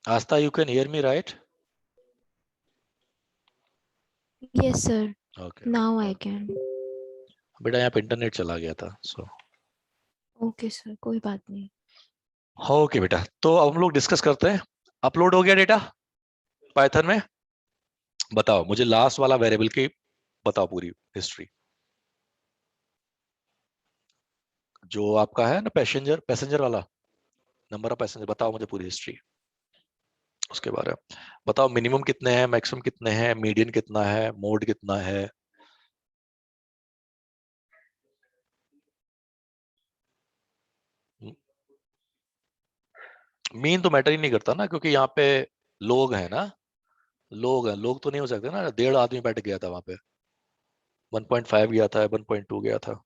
Asta, you can hear me, right? Yes, sir. Okay. Now I can. बेटा यहाँ पे internet चला गया था, सो ओके सर, कोई बात नहीं। ओके बेटा, तो अब हम लोग डिस्कस करते हैं। अपलोड हो गया डेटा पाइथन में? बताओ मुझे लास्ट वाला वेरिएबल की बताओ पूरी हिस्ट्री, जो आपका है ना पैसेंजर पैसेंजर वाला, नंबर ऑफ पैसेंजर, बताओ मुझे पूरी हिस्ट्री उसके बारे में। बताओ मिनिमम कितने हैं, मैक्सिमम कितने हैं, मीडियन कितना है, मोड कितना है। मीन तो मैटर ही नहीं करता ना, क्योंकि यहाँ पे लोग हैं ना, लोग हैं, लोग तो नहीं हो सकते ना, 1.5 आदमी बैठ गया था वहां पे, 1.5 गया था, 1.2 गया था।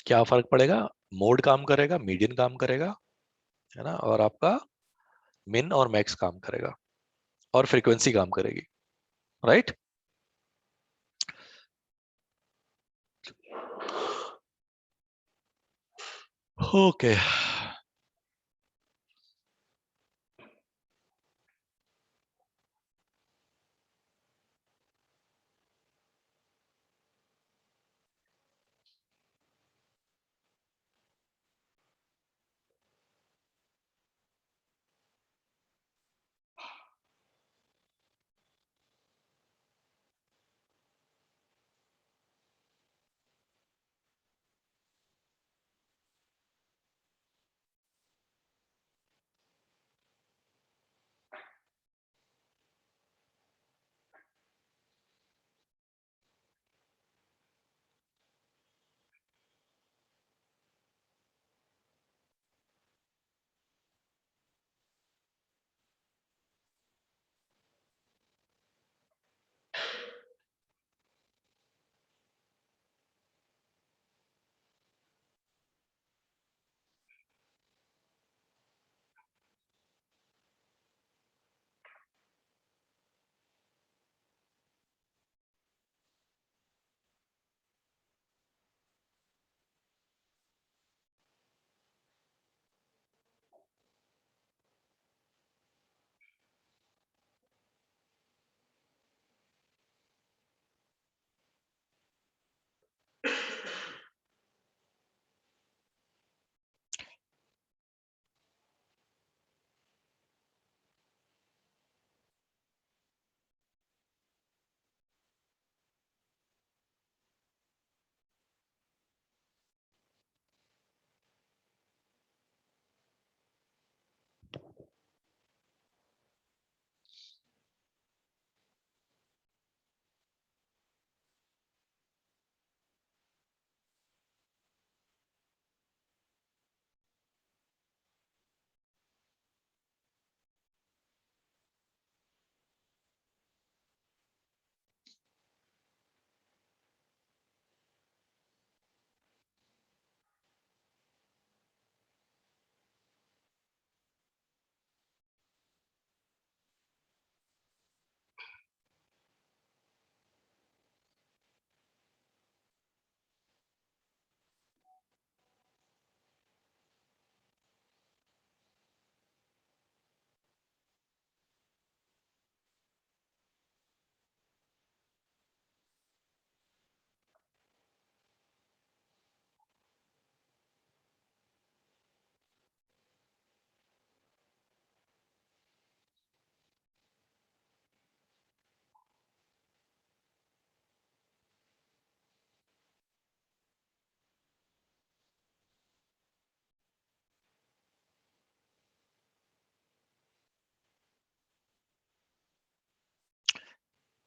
क्या फर्क पड़ेगा? मोड काम करेगा, मीडियन काम करेगा, है ना, और आपका मिन और मैक्स काम करेगा, और फ्रीक्वेंसी काम करेगी, राइट? ओके।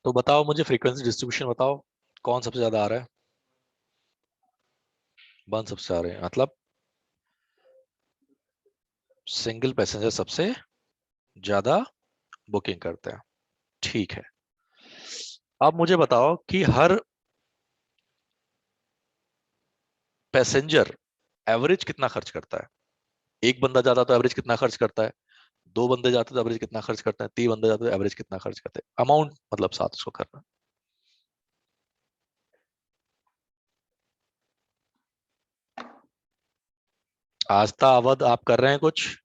तो बताओ मुझे फ्रीक्वेंसी डिस्ट्रीब्यूशन बताओ, कौन सबसे ज्यादा आ रहा है? वन सबसे आ रहे हैं, मतलब सिंगल पैसेंजर सबसे ज्यादा बुकिंग करते हैं, ठीक है। अब मुझे बताओ कि हर पैसेंजर एवरेज कितना खर्च करता है? एक बंदा जाता तो एवरेज कितना खर्च करता है, दो बंदे जाते तो एवरेज कितना खर्च करता है, तीन बंदे जाते तो एवरेज कितना खर्च करते हैं, अमाउंट मतलब साथ उसको करना। आस्था अवध आप कर रहे हैं कुछ?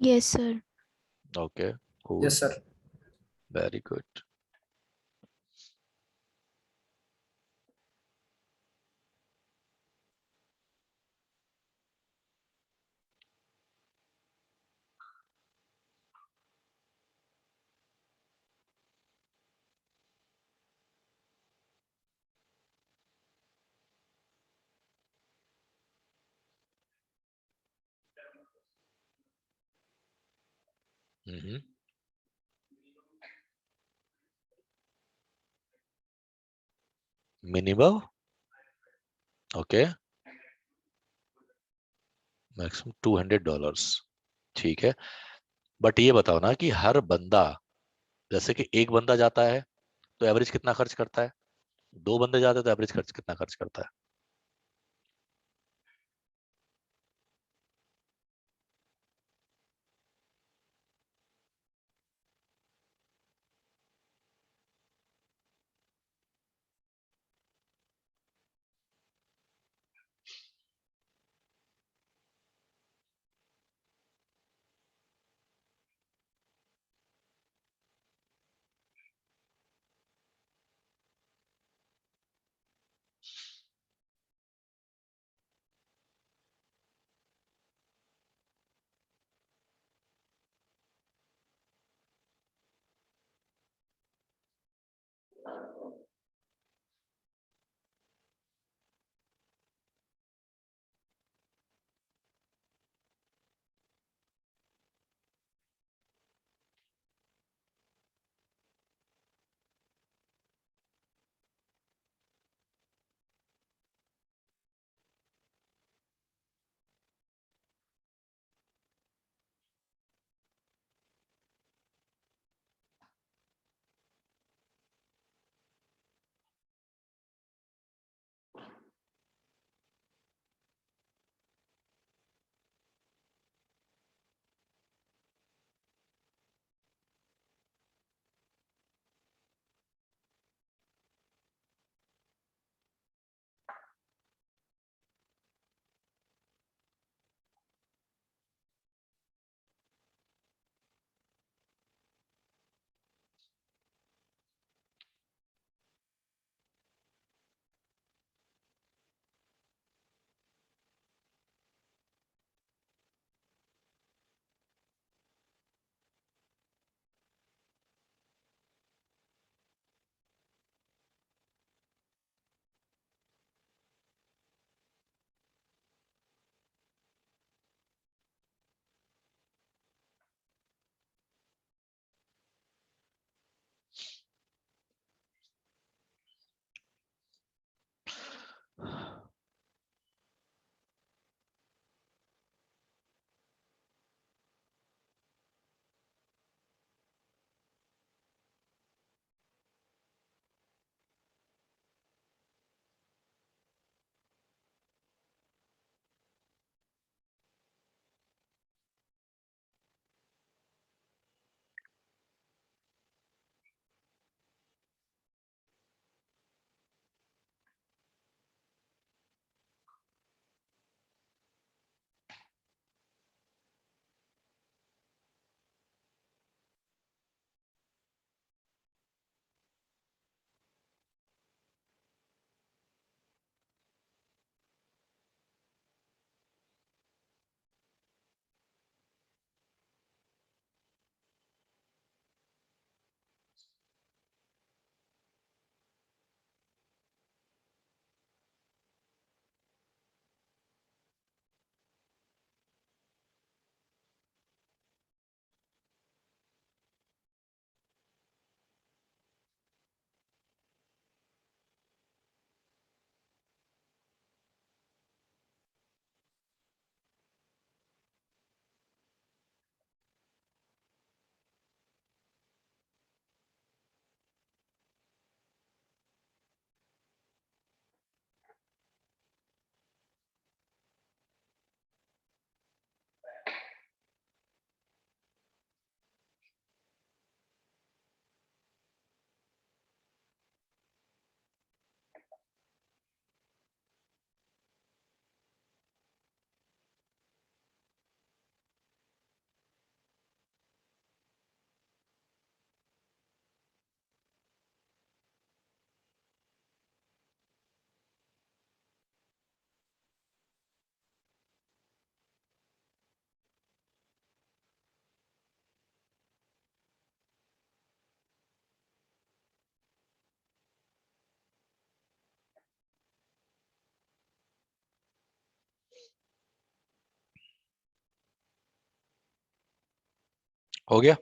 Yes sir. Okay, cool, yes sir. Very good. Minimum, okay, maximum $200। ठीक है, बट ये बताओ ना कि हर बंदा, जैसे कि एक बंदा जाता है तो एवरेज कितना खर्च करता है, दो बंदे जाते हैं तो एवरेज खर्च कितना खर्च करता है? हो गया?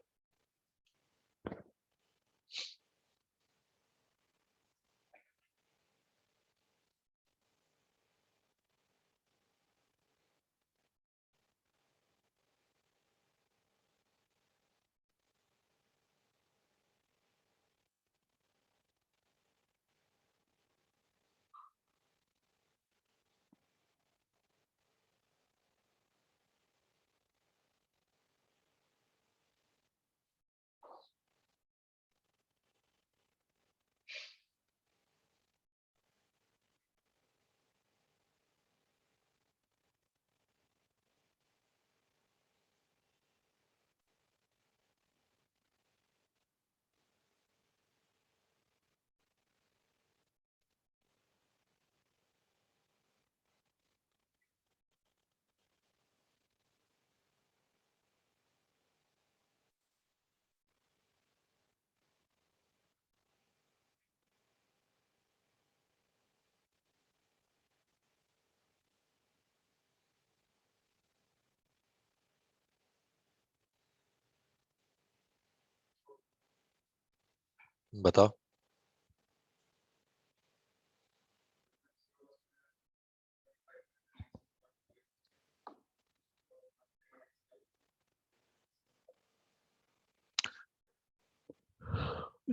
बताओ।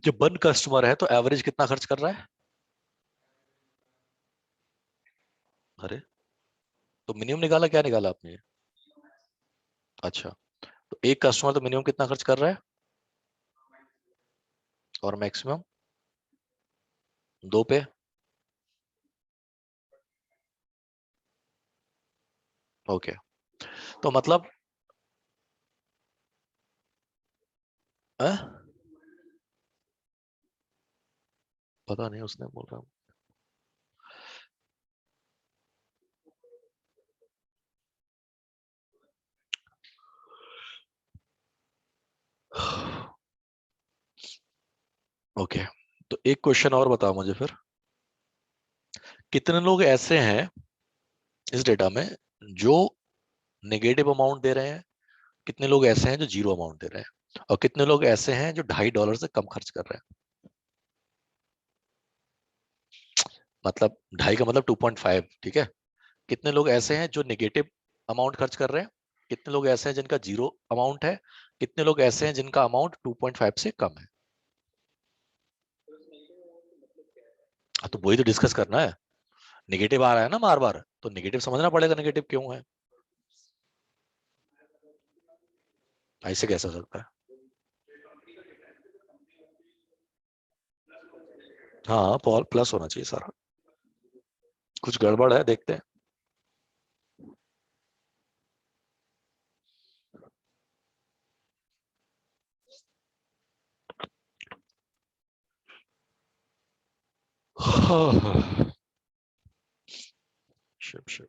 जो वन कस्टमर है तो एवरेज कितना खर्च कर रहा है? अरे, तो मिनिमम निकाला, क्या निकाला आपने? अच्छा, तो एक कस्टमर तो मिनिमम कितना खर्च कर रहा है, और मैक्सिमम? दो पे? ओके, तो मतलब अ? पता नहीं, उसने बोल रहा। ओके, तो एक क्वेश्चन और बताओ मुझे फिर। कितने लोग ऐसे हैं इस डेटा में जो नेगेटिव अमाउंट दे रहे हैं, कितने लोग ऐसे हैं जो जीरो अमाउंट दे रहे हैं, और कितने लोग ऐसे हैं जो $2.5 से कम खर्च कर रहे हैं? मतलब ढाई का मतलब 2.5, ठीक है। कितने लोग ऐसे हैं जो नेगेटिव अमाउंट खर्च कर रहे हैं, कितने लोग ऐसे हैं जिनका जीरो अमाउंट है, कितने लोग ऐसे हैं जिनका अमाउंट 2.5 से कम है? हाँ, तो वही तो डिस्कस करना है। नेगेटिव आ रहा है ना बार बार, तो नेगेटिव समझना पड़ेगा, नेगेटिव क्यों है। ऐसे कैसे हो सकता है? हाँ, प्लस होना चाहिए सारा। कुछ गड़बड़ है, देखते हैं। शिव शिव।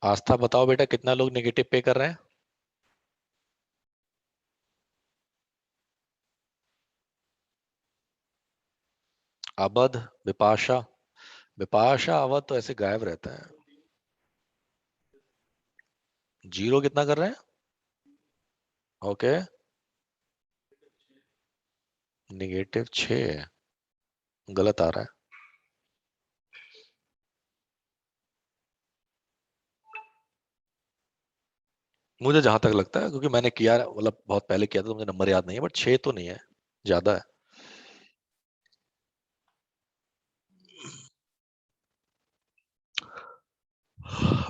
आस्था बताओ बेटा, कितना लोग नेगेटिव पे कर रहे हैं? अबध, विपाशा। विपाशा अवध तो ऐसे गायब रहते हैं। जीरो कितना कर रहे हैं? ओके। -6 गलत आ रहा है। मुझे जहां तक लगता है, क्योंकि मैंने किया मतलब बहुत पहले किया था, तो मुझे नंबर याद नहीं है, बट 6 तो नहीं है, ज्यादा है।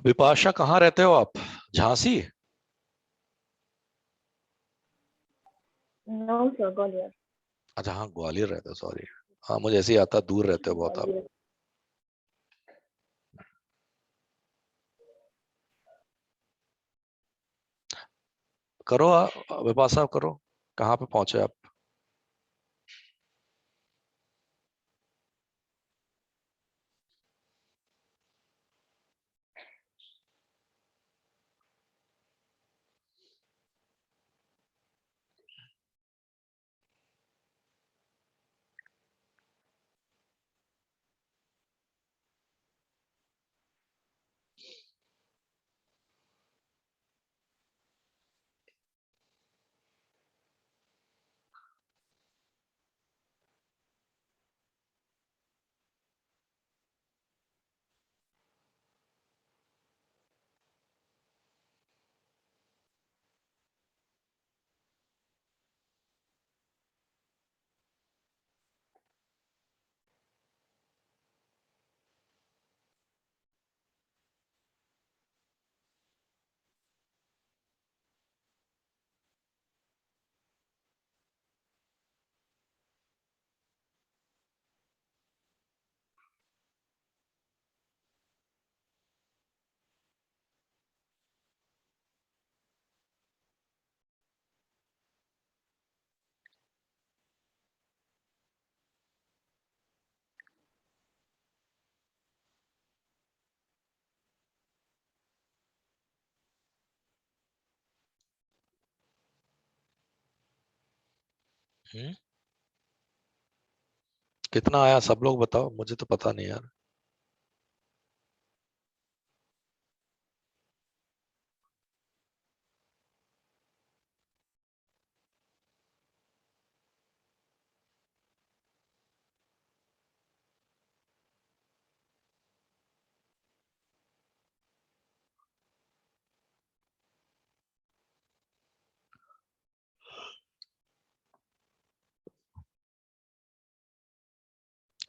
विपाशा, कहाँ रहते हो आप? झांसी? No sir, Gwalior. अच्छा हाँ, ग्वालियर रहते हो, सॉरी। हाँ, मुझे ऐसे ही आता, दूर रहते हो बहुत आप। ग्वालियर। करो विपाशा करो, कहाँ पे पहुंचे आप? हम्म? कितना आया, सब लोग बताओ, मुझे तो पता नहीं यार।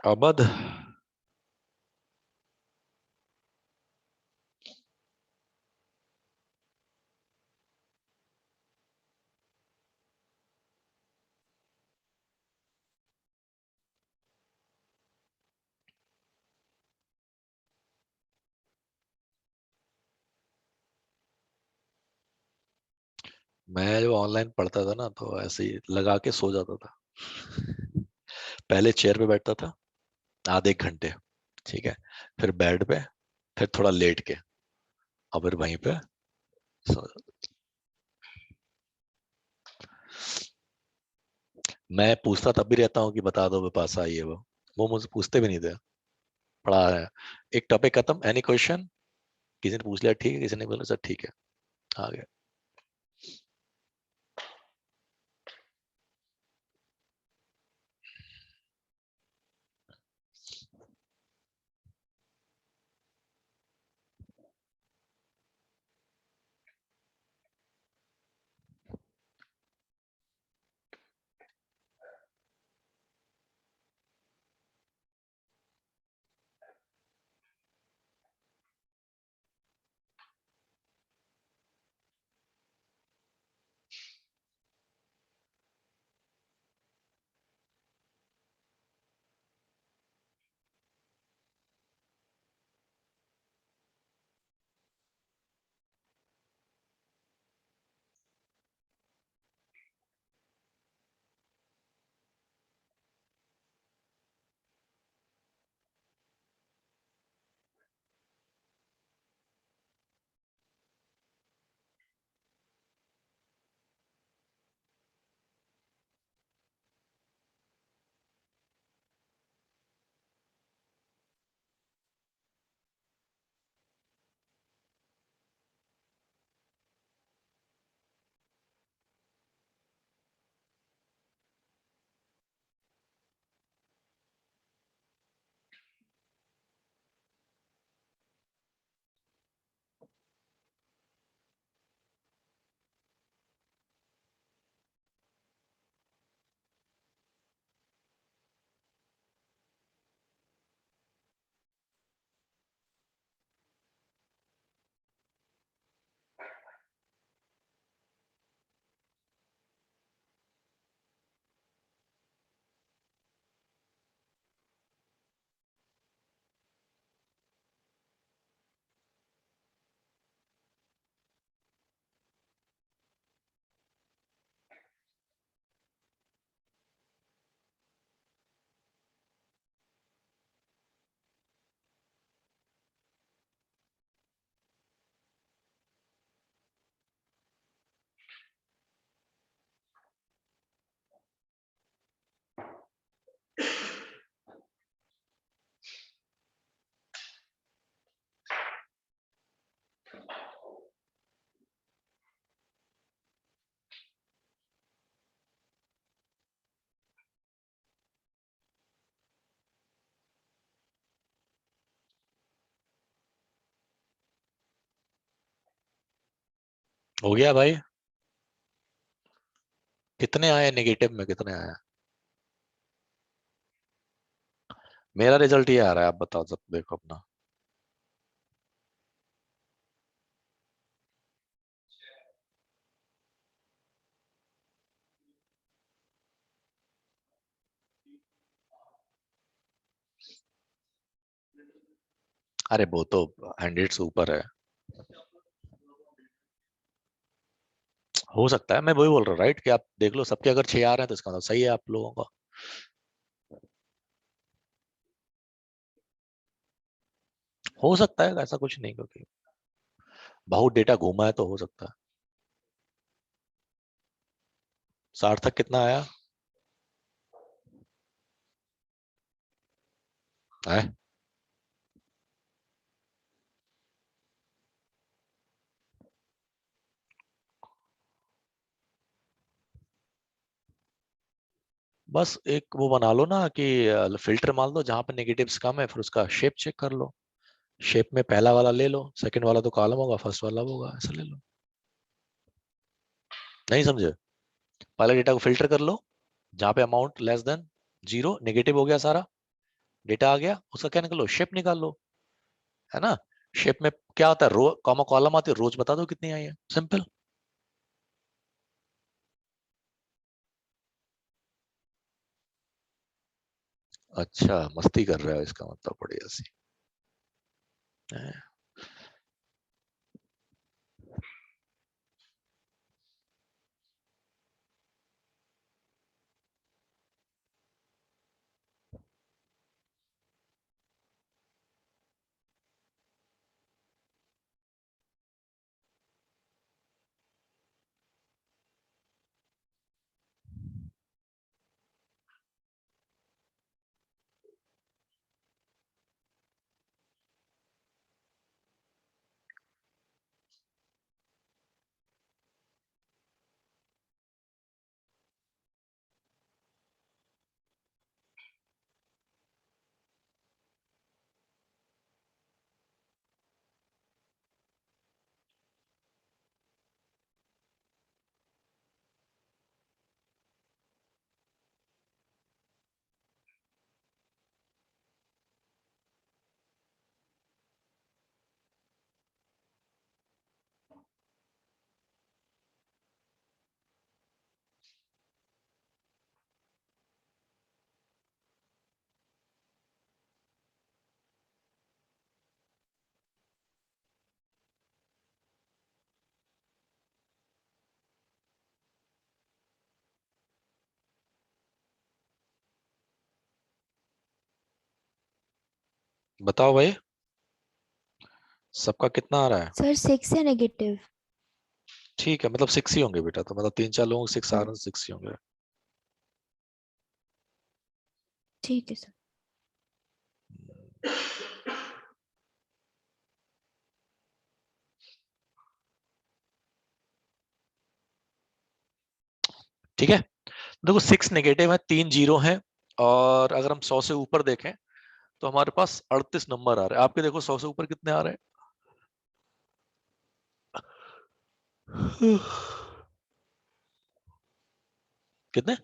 अबध। मैं जो ऑनलाइन पढ़ता था ना, तो ऐसे ही लगा के सो जाता था। पहले चेयर पे बैठता था आधे 1 घंटे, ठीक है, फिर बेड पे, फिर थोड़ा लेट के, और फिर वहीं पे सो। मैं पूछता तब भी रहता हूँ कि बता दो विपाशा, ये वो मुझसे पूछते भी नहीं थे। पढ़ा रहे हैं, एक टॉपिक खत्म, एनी क्वेश्चन? किसी ने पूछ लिया ठीक है, किसी ने बोला सर ठीक है, आ गया। हो गया भाई। कितने आए नेगेटिव में, कितने आए? मेरा रिजल्ट ये आ रहा है, आप बताओ सब, देखो अपना। अरे वो तो 100 से ऊपर है। हो सकता है, मैं वही बोल रहा हूँ राइट, कि आप देख लो सबके अगर 6 आ रहे हैं तो इसका मतलब सही है आप लोगों का। हो सकता है, ऐसा कुछ नहीं, क्योंकि बहुत डेटा घूमा है तो हो सकता है। सार्थक कितना आया है? बस एक वो बना लो ना कि फिल्टर मान लो जहां पे नेगेटिव्स कम है, फिर उसका शेप चेक कर लो। शेप में पहला वाला ले लो, सेकंड वाला तो कॉलम होगा, फर्स्ट वाला वो होगा, ऐसा ले लो। नहीं समझे? पहले डेटा को फिल्टर कर लो, जहां पे amount less than zero, negative हो गया सारा डेटा आ गया, उसका क्या निकालो, शेप निकाल लो, है ना? शेप में क्या होता है, रो कॉमा कॉलम आती है, रोज बता दो कितनी आई है, सिंपल। अच्छा, मस्ती कर रहा है इसका मतलब, बढ़िया सी है। बताओ भाई, सबका कितना आ रहा है? सर 6 है नेगेटिव। ठीक है, मतलब 6 ही होंगे बेटा, तो मतलब 3 4 लोगों को 6 आ हाँ रहे हैं, 6 ही होंगे। ठीक है सर। ठीक है, देखो 6 नेगेटिव है, 3 जीरो है, और अगर हम 100 से ऊपर देखें तो हमारे पास 38 नंबर आ रहे हैं। आपके देखो 100 से ऊपर कितने आ रहे हैं? कितने?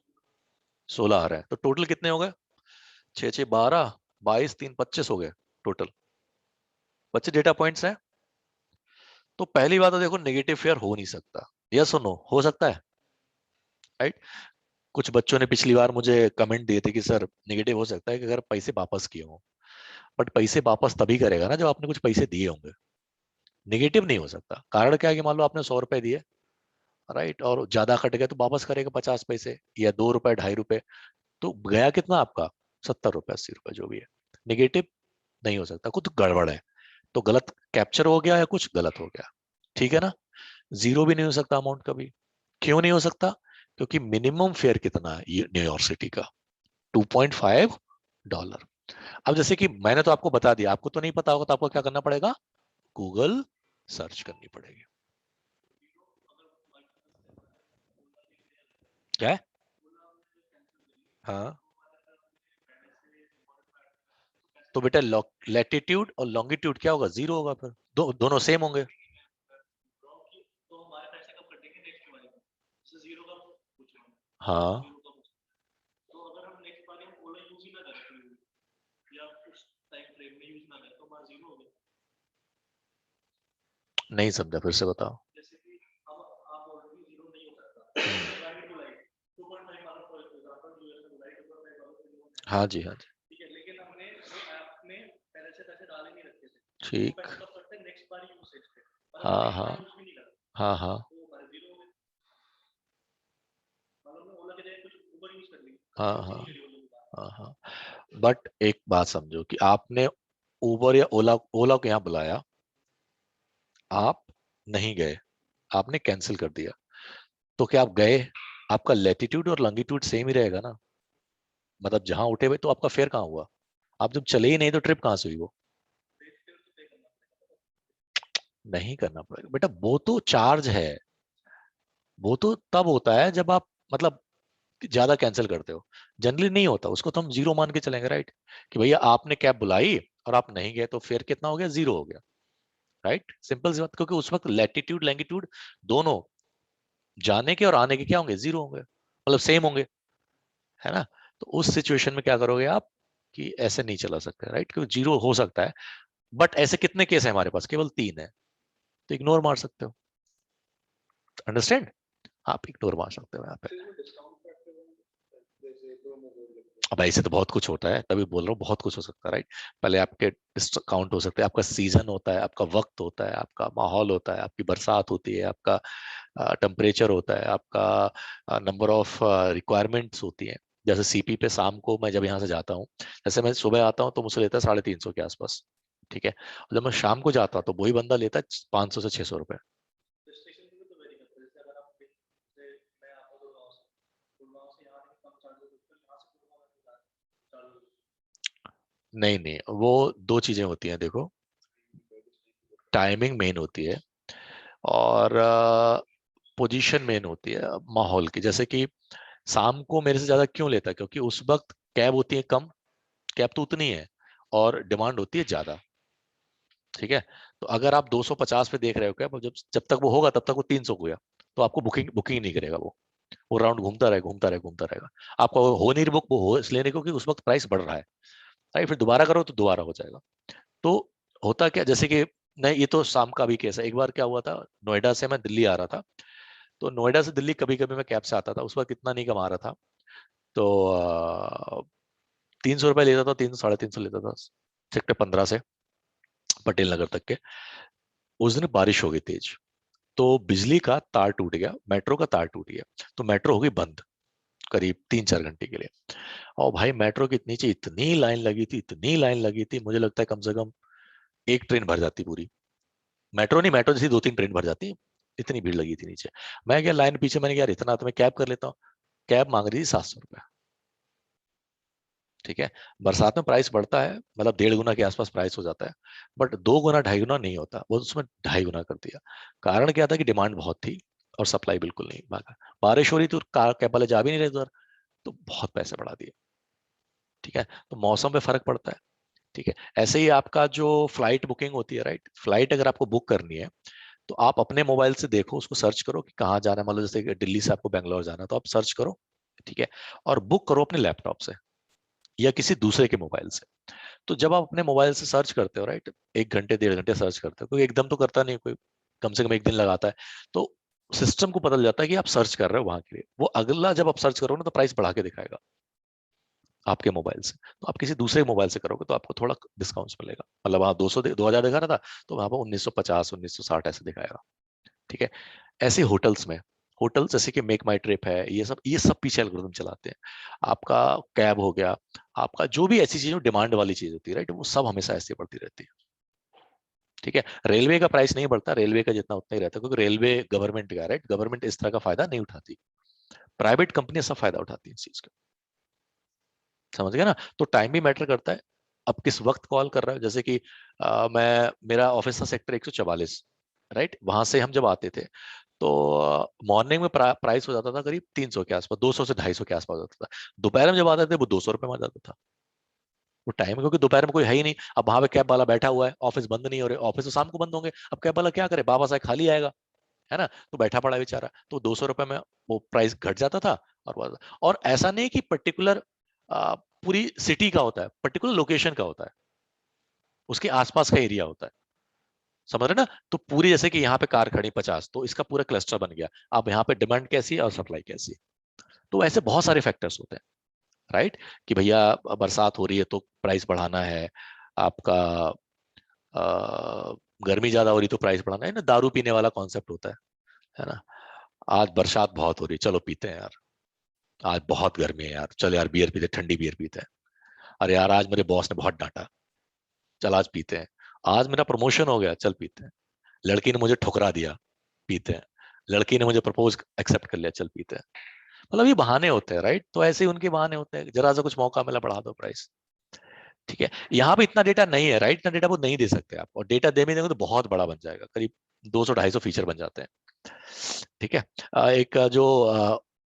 16 आ रहे हैं, तो टोटल कितने हो गए? 6 6 12, 22 3 25 हो गए टोटल। 25 डेटा पॉइंट्स हैं। तो पहली बात तो देखो, नेगेटिव फेयर हो नहीं सकता। यस और नो, हो सकता है? राइट। कुछ बच्चों ने पिछली बार मुझे कमेंट दिए थे कि सर नेगेटिव हो सकता है कि अगर पैसे वापस किए हों। बट पैसे वापस तभी करेगा ना जब आपने कुछ पैसे दिए होंगे। नेगेटिव नहीं हो सकता। कारण क्या है कि मान लो आपने 100 रुपए दिए, राइट, और ज्यादा कट गए तो वापस करेगा 50 पैसे या 2 रुपए 2.5 रुपए। तो गया कितना आपका? 70 रुपए 80 रुपए जो भी है। नेगेटिव नहीं हो सकता, कुछ गड़बड़ है। तो गलत कैप्चर हो गया या कुछ गलत हो गया। ठीक है ना? जीरो भी नहीं हो सकता अमाउंट कभी। क्यों नहीं हो सकता? क्योंकि मिनिमम फेयर कितना है ये न्यूयॉर्क सिटी का? $2.5। अब जैसे कि मैंने तो आपको बता दिया, आपको तो नहीं पता होगा, तो आपको क्या करना पड़ेगा? गूगल सर्च करनी पड़ेगी। क्या है? हाँ, तो बेटा लैटिट्यूड और लॉन्गिट्यूड क्या होगा? जीरो होगा फिर, दोनों सेम होंगे। हाँ नहीं समझा, फिर से बताओ। हाँ जी, हाँ जी, ठीक। हाँ हाँ हाँ हाँ हाँ हाँ हाँ हाँ। बट एक बात समझो कि आपने उबर या ओला ओला को यहाँ बुलाया, आप नहीं गए, आपने कैंसिल कर दिया, तो क्या आप गए? आपका लेटीट्यूड और लॉन्गिट्यूड सेम ही रहेगा ना, मतलब जहां उठे हुए, तो आपका फेयर कहाँ हुआ? आप जब चले ही नहीं तो ट्रिप कहाँ से हुई वो? नहीं करना पड़ेगा बेटा, वो तो चार्ज है। वो तो तब होता है जब आप मतलब ज्यादा कैंसिल करते हो। जनरली नहीं होता, उसको तो हम जीरो मान के चलेंगे, राइट? कि भैया आपने कैब बुलाई और आप नहीं गए, तो फेयर कितना हो गया? जीरो हो गया, राइट? सिंपल सी बात, क्योंकि उस वक्त लैटिट्यूड लैंगिट्यूड दोनों जाने के और आने के क्या होंगे? जीरो होंगे, मतलब सेम होंगे, है ना? तो उस सिचुएशन में क्या करोगे आप कि ऐसे नहीं चला सकते, राइट? क्योंकि जीरो हो सकता है, बट ऐसे कितने केस है हमारे पास? केवल 3 है, तो इग्नोर मार सकते हो। अंडरस्टैंड? आप इग्नोर मार सकते हो यहाँ पे। अब ऐसे तो बहुत कुछ होता है, तभी बोल रहा हूँ बहुत कुछ हो सकता है, राइट? पहले आपके डिस्काउंट हो सकते हैं, आपका सीजन होता है, आपका वक्त होता है, आपका माहौल होता है, आपकी बरसात होती है, आपका टेम्परेचर होता है, आपका नंबर ऑफ रिक्वायरमेंट्स होती है। जैसे सीपी पे शाम को मैं जब यहाँ से जाता हूँ, जैसे मैं सुबह आता हूँ तो मुझसे लेता है 350 के आसपास, ठीक है? और जब मैं शाम को जाता हूँ तो वही बंदा लेता है 500 से 600 रुपए। नहीं नहीं, वो दो चीजें होती हैं, देखो। टाइमिंग मेन होती है, और पोजीशन मेन होती है माहौल की। जैसे कि शाम को मेरे से ज्यादा क्यों लेता है? क्योंकि उस वक्त कैब होती है कम, कैब तो उतनी है, और डिमांड होती है ज्यादा, ठीक है? तो अगर आप 250 पे देख रहे हो कैब, जब जब तक वो होगा तब तक वो 300 को गया, तो आपको बुकिंग बुकिंग नहीं करेगा वो राउंड घूमता रहेगा, घूमता रहेगा, घूमता रहेगा। आपका वो हो नहीं बुक, वो हो इसलिए नहीं क्योंकि उस वक्त प्राइस बढ़ रहा है, राइट? फिर दोबारा करो तो दोबारा हो जाएगा। तो होता क्या, जैसे कि नहीं, ये तो शाम का भी केस है। एक बार क्या हुआ था, नोएडा से मैं दिल्ली आ रहा था, तो नोएडा से दिल्ली कभी कभी मैं कैब से आता था, उस वक्त कितना नहीं कमा रहा था, तो 300 रुपये लेता था, 300 साढ़े 300 लेता था, सेक्टर 15 से पटेल नगर तक के। उस दिन बारिश हो गई तेज, तो बिजली का तार टूट गया, मेट्रो का तार टूट गया, तो मेट्रो हो गई बंद करीब 3-4 घंटे के लिए। और भाई मेट्रो के नीचे इतनी लाइन लगी थी, इतनी लाइन लगी थी, मुझे लगता है कम से कम एक ट्रेन भर जाती पूरी। मेट्रो नहीं, मेट्रो जैसी 2-3 ट्रेन भर जाती, इतनी भीड़ लगी थी नीचे। मैं गया लाइन पीछे, मैंने कहा यार इतना तो मैं कैब कर लेता हूँ। कैब मांग रही थी 700 रुपये, ठीक है? बरसात में प्राइस बढ़ता है, मतलब 1.5 गुना के आसपास प्राइस हो जाता है, बट 2 गुना 2.5 गुना नहीं होता, वो उसमें 2.5 गुना कर दिया। कारण क्या था कि डिमांड बहुत थी और सप्लाई बिल्कुल नहीं भागा। बारिश हो रही थी और कार कैब वाले जा भी नहीं रहे उधर, तो बहुत पैसे बढ़ा दिए, ठीक है? तो मौसम पे फर्क पड़ता है, ठीक है? ऐसे ही आपका जो फ्लाइट बुकिंग होती है, राइट? फ्लाइट अगर आपको बुक करनी है, तो आप अपने मोबाइल से देखो, उसको सर्च करो कि कहाँ जाना है। मान लो जैसे कि दिल्ली से आपको बैंगलोर जाना है, तो आप सर्च करो, ठीक है? और बुक करो अपने लैपटॉप से या किसी दूसरे के मोबाइल से। तो जब आप अपने मोबाइल से सर्च करते हो, राइट, 1 घंटे 1.5 घंटे सर्च करते हो, क्योंकि एकदम तो करता नहीं कोई, कम से कम एक दिन लगाता है, तो सिस्टम को पता चल जाता है कि आप सर्च कर रहे हो वहां के लिए। वो अगला जब आप सर्च करोगे ना, तो प्राइस बढ़ा के दिखाएगा आपके मोबाइल से। तो आप किसी दूसरे मोबाइल से करोगे तो आपको थोड़ा डिस्काउंट मिलेगा, मतलब वहाँ 200 2000 दिखा रहा था, तो वहां पर 1950 1960 ऐसे दिखाएगा, ठीक है? ऐसे होटल्स में, होटल जैसे कि मेक माई ट्रिप है, ये सब पीछे एल्गोरिथम चलाते हैं। आपका कैब हो गया, आपका जो भी ऐसी चीज डिमांड वाली चीज होती है, राइट, वो सब हमेशा ऐसे बढ़ती रहती है, ठीक है? रेलवे का प्राइस नहीं बढ़ता, रेलवे का जितना उतना ही रहता है, क्योंकि रेलवे गवर्नमेंट का, राइट? गवर्नमेंट इस तरह का फायदा नहीं उठाती, प्राइवेट कंपनी सब फायदा उठाती है इस चीज का। समझ गया ना? तो टाइम भी मैटर करता है। अब किस वक्त कॉल कर रहा है, जैसे कि मैं मेरा ऑफिस था सेक्टर 144, राइट? वहां से हम जब आते थे, तो मॉर्निंग में प्राइस हो जाता था करीब 300 के आसपास, 200 से 250 के आसपास होता था। दोपहर में जब आते थे वो 200 रुपये में आ जाता था। वो टाइम, क्योंकि दोपहर में कोई है ही नहीं, अब वहां पे कैब वाला बैठा हुआ है, ऑफिस बंद नहीं हो रहे, ऑफिस तो शाम को बंद होंगे, अब कैब वाला क्या करे, वापस आए खाली आएगा, है ना, तो बैठा पड़ा बेचारा, तो 200 रुपए में वो प्राइस घट जाता था। और ऐसा नहीं कि पर्टिकुलर पूरी सिटी का होता है, पर्टिकुलर लोकेशन का होता है, उसके आसपास का एरिया होता है, समझ रहे ना। तो पूरी, जैसे कि यहाँ पे कार खड़ी 50, तो इसका पूरा क्लस्टर बन गया। अब यहाँ पे डिमांड कैसी है और सप्लाई कैसी है, तो ऐसे बहुत सारे फैक्टर्स होते हैं, राइट। कि भैया बरसात हो रही है तो प्राइस बढ़ाना है आपका, गर्मी ज्यादा हो रही तो प्राइस बढ़ाना है ना, दारू पीने वाला कॉन्सेप्ट होता है ना। आज बरसात बहुत हो रही, चलो पीते हैं यार। आज बहुत गर्मी है यार, चलो यार बियर पीते, ठंडी बियर पीते हैं। अरे यार आज मेरे बॉस ने बहुत डांटा, चल आज पीते हैं। आज मेरा प्रमोशन हो गया, चल पीते हैं। लड़की ने मुझे ठुकरा दिया, पीते हैं। लड़की ने मुझे प्रपोज एक्सेप्ट कर लिया, चल पीते हैं। मतलब ये बहाने होते हैं, राइट। तो ऐसे ही उनके बहाने होते हैं, जरा सा कुछ मौका मिला बढ़ा दो प्राइस। ठीक है, यहाँ पे इतना डेटा नहीं है, राइट। इतना डेटा वो नहीं दे सकते आप, और डेटा दे भी देंगे तो बहुत बड़ा बन जाएगा, करीब 200-250 फीचर बन जाते हैं। ठीक है। एक जो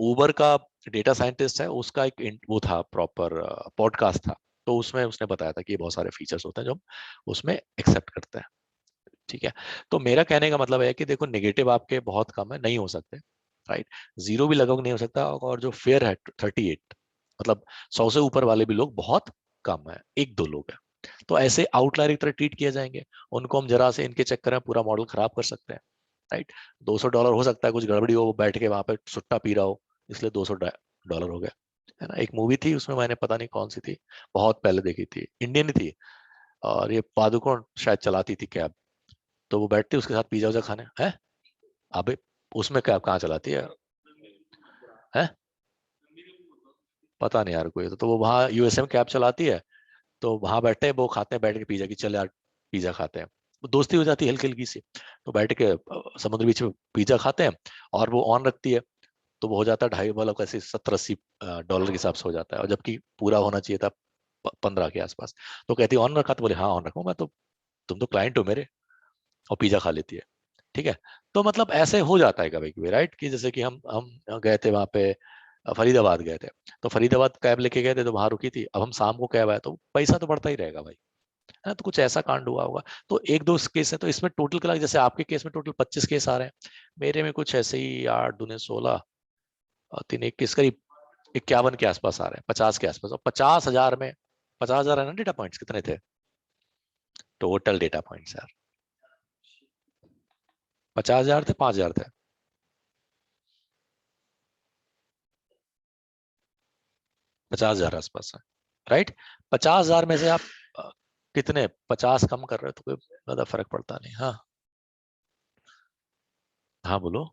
उबर का डेटा साइंटिस्ट है, उसका एक वो था, प्रॉपर पॉडकास्ट था। तो उसमें उसने बताया था कि ये बहुत सारे फीचर्स होते हैं जो हम उसमें एक्सेप्ट करते हैं। ठीक है। तो मेरा कहने का मतलब है कि देखो, नेगेटिव आपके बहुत कम है, नहीं हो सकते, राइट। जीरो भी लगभग नहीं हो सकता, और जो फेयर है 38, मतलब 100 से ऊपर वाले भी लोग बहुत कम है, एक दो लोग हैं। तो ऐसे आउटलायर की तरह ट्रीट किए जाएंगे, उनको हम जरा से इनके चक्कर में पूरा मॉडल खराब कर सकते हैं, राइट। $200 हो सकता है कुछ गड़बड़ी हो, वो बैठ के वहां पे सुट्टा पी रहा हो, इसलिए $200 हो गया, है ना। एक मूवी थी उसमें, मैंने पता नहीं कौन सी थी, बहुत पहले देखी थी, इंडियन ही थी, और ये पादुकोण शायद चलाती थी कैब। तो वो बैठती उसके साथ पिज्जा उजा खाने है। अबे उसमें कैब कहाँ चलाती है? पता नहीं यार, कोई तो वो वहाँ यूएसए में कैब चलाती है। तो वहां बैठे हैं, वो खाते हैं बैठ के पिज्जा, की चल यार पिज्जा खाते हैं। वो दोस्ती हो जाती है हल्की हल्की सी। तो बैठ के समुद्र बीच में पिज्जा खाते हैं, और वो ऑन रखती है। तो वो हो जाता है ढाई, मतलब कैसे 70-80 डॉलर के हिसाब से हो जाता है, और जबकि पूरा होना चाहिए था 15 के आसपास। तो कहती है ऑन रखा, तो बोले हाँ ऑन रखूँ मैं तो, तुम तो क्लाइंट हो मेरे। और पिज्जा खा लेती है। ठीक है। तो मतलब ऐसे हो जाता है कभी कभी, राइट। कि जैसे कि हम गए थे वहां पे, फरीदाबाद गए थे। तो फरीदाबाद कैब लेके गए थे, तो वहां रुकी थी। अब हम शाम को कैब आया, तो पैसा तो बढ़ता ही रहेगा भाई, है ना। तो कुछ ऐसा कांड हुआ होगा। तो एक दो केस है, तो इसमें टोटल करा, जैसे आपके केस में टोटल 25 केस आ रहे हैं, मेरे में कुछ ऐसे ही 8 दूनी 16 और 3 21, करीब 51 के आसपास आ रहे हैं, 50 के आसपास। और 50,000 में, 50,000 है ना डेटा पॉइंट्स, कितने थे टोटल डेटा पॉइंट्स यार? 50,000 थे, 5,000 थे? 50,000 आसपास है, राइट। 50,000 में से आप अ, कितने 50 कम कर रहे हो, तो कोई ज्यादा फर्क पड़ता नहीं। हाँ, हाँ बोलो।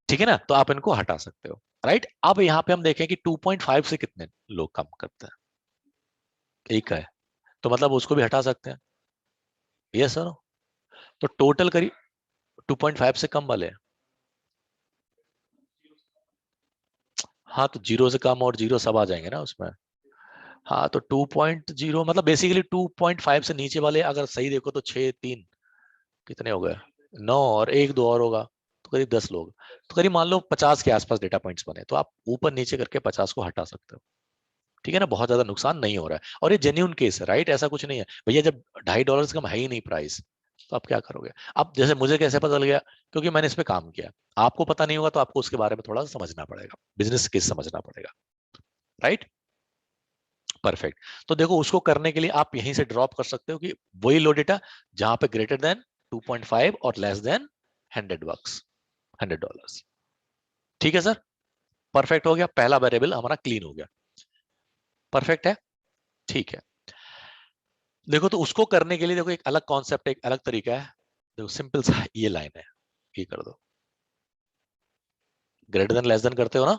ठीक है ना, तो आप इनको हटा सकते हो, राइट। अब यहाँ पे हम देखें कि 2.5 से कितने लोग कम करते हैं, एक है, तो मतलब उसको भी हटा सकते हैं, ये सर। तो टोटल करीब 2.5 से कम वाले हैं। हाँ, तो जीरो से कम और जीरो सब आ जाएंगे ना उसमें। हाँ, तो 2.0 मतलब बेसिकली 2.5 से नीचे वाले, अगर सही देखो तो 6 3 कितने हो गए, 9, और एक दो और होगा, तो करीब 10 लोग। तो करीब मान लो 50 के आसपास डेटा पॉइंट्स बने, तो आप ऊपर नीचे करके 50 को हटा सकते हो। ठीक है ना, बहुत ज्यादा नुकसान नहीं हो रहा है, और ये जेन्यून केस है, राइट। ऐसा कुछ नहीं है भैया, जब $2.5 से कम है ही नहीं प्राइस, तो आप क्या करोगे? अब जैसे मुझे कैसे पता चल गया, क्योंकि मैंने इस पे काम किया। आपको पता नहीं होगा, तो आपको उसके बारे में थोड़ा सा समझना पड़ेगा, बिजनेस केस समझना पड़ेगा, राइट। परफेक्ट। तो देखो, उसको करने के लिए आप यहीं से ड्रॉप कर सकते हो कि वही लो डेटा जहां पे ग्रेटर देन 2.5 और लेस देन 100 बक्स, $100। ठीक है सर, परफेक्ट हो गया, पहला वेरिएबल हमारा क्लीन हो गया, परफेक्ट है। ठीक है। देखो, तो उसको करने के लिए देखो, एक अलग कॉन्सेप्ट, एक अलग तरीका है। देखो सिंपल सा ये लाइन है, ये कर दो, ग्रेटर देन लेस देन करते हो ना,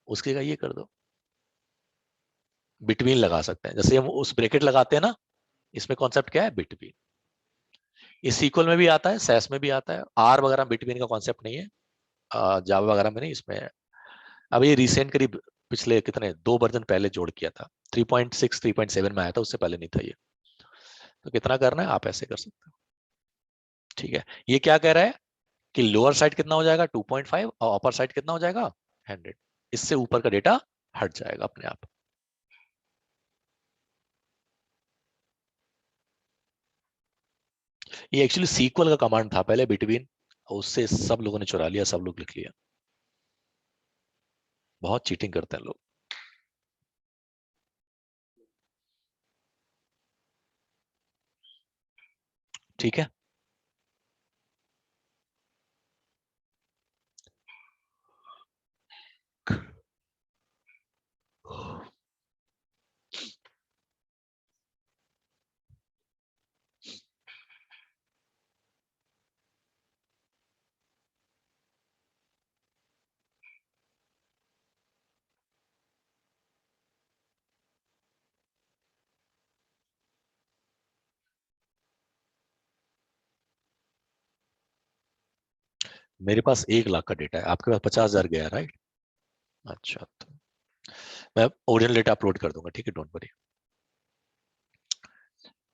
उसके का ये कर दो, बिटवीन लगा सकते हैं, जैसे हम उस ब्रैकेट लगाते हैं ना, इसमें कॉन्सेप्ट क्या है, बिटवीन। ये सीक्वल में भी आता है, सैस में भी आता है, आर वगैरह बिटवीन का कॉन्सेप्ट नहीं है, जावा वगैरह में नहीं, इसमें है। अब ये रिसेंट करीब पिछले कितने 2 वर्जन पहले जोड़ किया था, 3.6 3.7 में आया था, उससे पहले नहीं था ये। तो कितना करना है आप ऐसे कर सकते हो। ठीक है। ये क्या कह रहा है कि लोअर साइड कितना हो जाएगा 2.5, और अपर साइड कितना हो जाएगा 100। इससे ऊपर का डेटा हट जाएगा अपने आप। ये एक्चुअली सीक्वल का कमांड था पहले बिटवीन, उससे सब लोगों ने चुरा लिया, सब लोग लिख लिया। बहुत चीटिंग करते हैं लोग। ठीक है, मेरे पास 1 लाख का डेटा है, आपके पास 50,000 गया, राइट? अच्छा, तो मैं ओरिजिनल डेटा अपलोड कर दूंगा, ठीक है, डोंट वरी।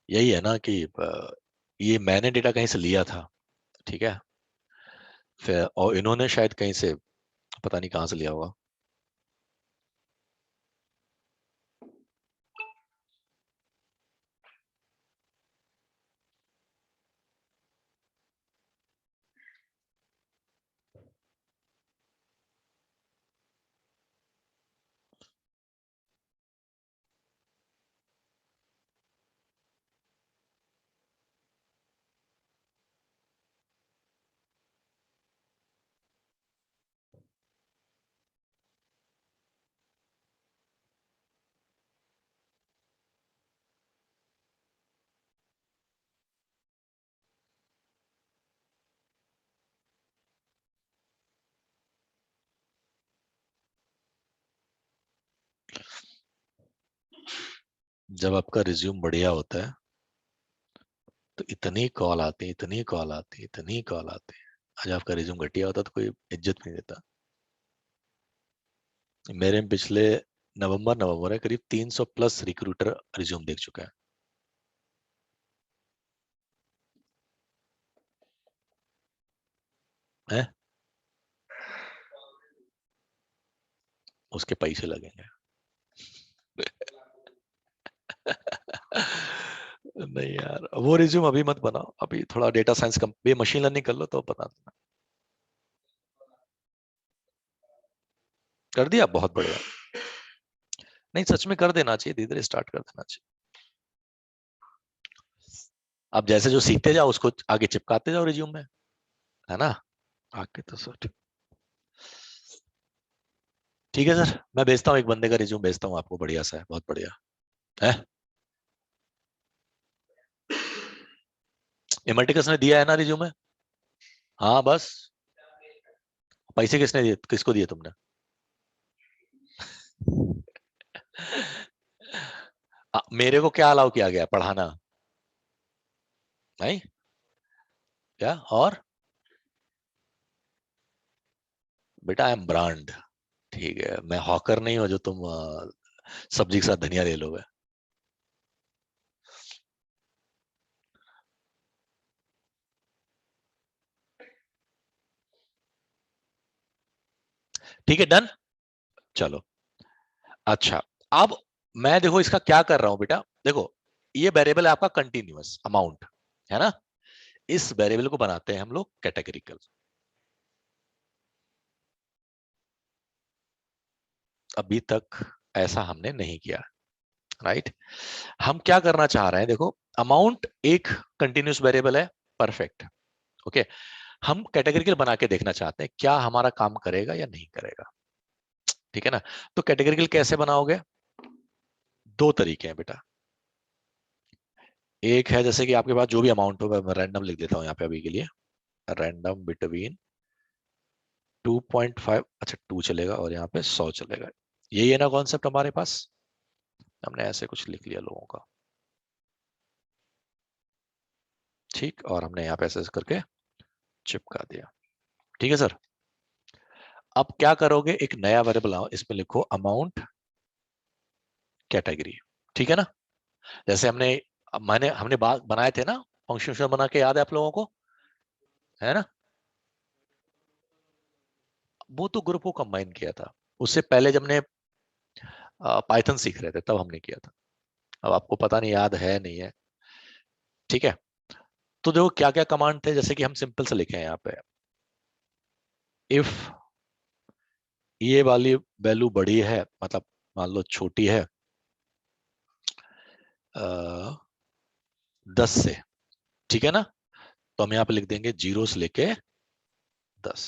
यही है ना कि ये मैंने डेटा कहीं से लिया था, ठीक है, फिर और इन्होंने शायद कहीं से, पता नहीं कहाँ से लिया होगा। जब आपका रिज्यूम बढ़िया होता है तो इतनी कॉल आती है, इतनी कॉल आती है, इतनी कॉल आती है। आज आपका रिज्यूम घटिया होता तो कोई इज्जत नहीं देता। मेरे में पिछले नवंबर है करीब 300 प्लस रिक्रूटर रिज्यूम देख चुका है? उसके पैसे लगेंगे। नहीं यार, वो रिज्यूम अभी मत बनाओ, अभी थोड़ा डेटा साइंस कम, ये मशीन लर्निंग कर लो तो बता देना। कर दिया, बहुत बढ़िया। नहीं, सच में कर देना चाहिए, धीरे धीरे स्टार्ट कर देना चाहिए। आप जैसे जो सीखते जाओ उसको आगे चिपकाते जाओ रिज्यूम में, है ना? आगे तो सर ठीक है सर, मैं भेजता हूँ, एक बंदे का रिज्यूम भेजता हूँ आपको, बढ़िया सा है, बहुत बढ़िया है। इमल्टिकस ने दिया है ना रिज्यूम में? हाँ बस। पैसे किसने दिए, किसको दिए तुमने? मेरे को क्या अलाउ किया गया पढ़ाना? नहीं, क्या और? बेटा आई एम ब्रांड, ठीक है, मैं हॉकर नहीं हूँ जो तुम सब्जी के साथ धनिया ले लोगे। ठीक है, डन। चलो, अच्छा, अब मैं देखो इसका क्या कर रहा हूं बेटा, देखो, ये वेरिएबल है आपका कंटिन्यूअस अमाउंट, है ना? इस वेरिएबल को बनाते हैं हम लोग कैटेगरिकल। अभी तक ऐसा हमने नहीं किया, राइट? हम क्या करना चाह रहे हैं, देखो, अमाउंट एक कंटिन्यूअस वेरिएबल है, परफेक्ट, ओके। हम कैटेगरिकल बना के देखना चाहते हैं क्या हमारा काम करेगा या नहीं करेगा, ठीक है ना? तो कैटेगरिकल कैसे बनाओगे? 2 तरीके हैं बेटा। एक है जैसे कि आपके पास जो भी अमाउंट हो, मैं रैंडम लिख देता हूं यहाँ पे अभी के लिए, रैंडम बिटवीन 2.5, अच्छा 2 चलेगा और यहाँ पे 100 चलेगा। यही है ना कॉन्सेप्ट हमारे पास? हमने ऐसे कुछ लिख लिया लोगों का, ठीक, और हमने यहाँ पे ऐसे करके चिपका दिया। ठीक है सर, अब क्या करोगे, एक नया वेरिएबल आओ, इसमें लिखो अमाउंट कैटेगरी, ठीक है ना? जैसे हमने बात बनाए थे ना, फंक्शन बना के, याद है आप लोगों को? है ना? वो तो ग्रुप को कंबाइन किया था, उससे पहले जब हमने पाइथन सीख रहे थे तब हमने किया था। अब आपको पता नहीं याद है नहीं है, ठीक है। तो देखो क्या क्या कमांड थे, जैसे कि हम सिंपल से लिखे हैं यहाँ पे, इफ ये वाली वैल्यू बड़ी है, मतलब मान लो छोटी है 10 से, ठीक है ना, तो हम यहाँ पे लिख देंगे 0 से लेके 10।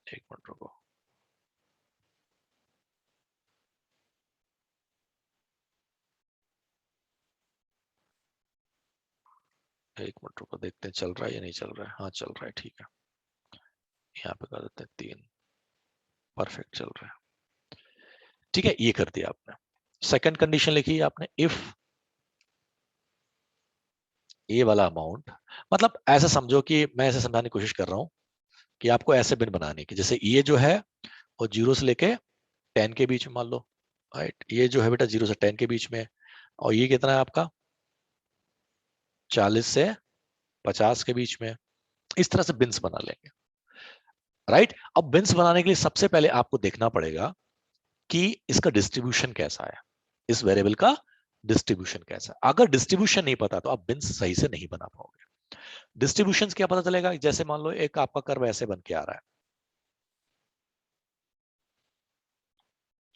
एक मिनट रुको, एक मिनट रुको, देखते हैं चल रहा है या नहीं चल रहा है। हाँ चल रहा है, ठीक है, यहाँ पे कर देते हैं 3। परफेक्ट चल रहा है, ठीक है, ये कर दिया आपने। सेकंड कंडीशन लिखी है आपने, इफ ये वाला अमाउंट, मतलब ऐसा समझो कि मैं ऐसे समझाने की कोशिश कर रहा हूं कि आपको ऐसे बिन बनाने की, जैसे ये जो है वो 0 से लेके 10 के बीच में मान लो, राइट, ये जो है बेटा 0 से 10 के बीच में, और ये कितना है आपका 40 से 50 के बीच में। इस तरह से बिन्स बना लेंगे, राइट। अब बिन्स बनाने के लिए सबसे पहले आपको देखना पड़ेगा कि इसका डिस्ट्रीब्यूशन कैसा है, इस वेरिएबल का डिस्ट्रीब्यूशन कैसा है। अगर डिस्ट्रीब्यूशन नहीं पता तो आप बिन्स सही से नहीं बना पाओगे। डिस्ट्रीब्यूशन क्या पता चलेगा, जैसे मान लो एक आपका कर्व ऐसे बन के आ रहा है,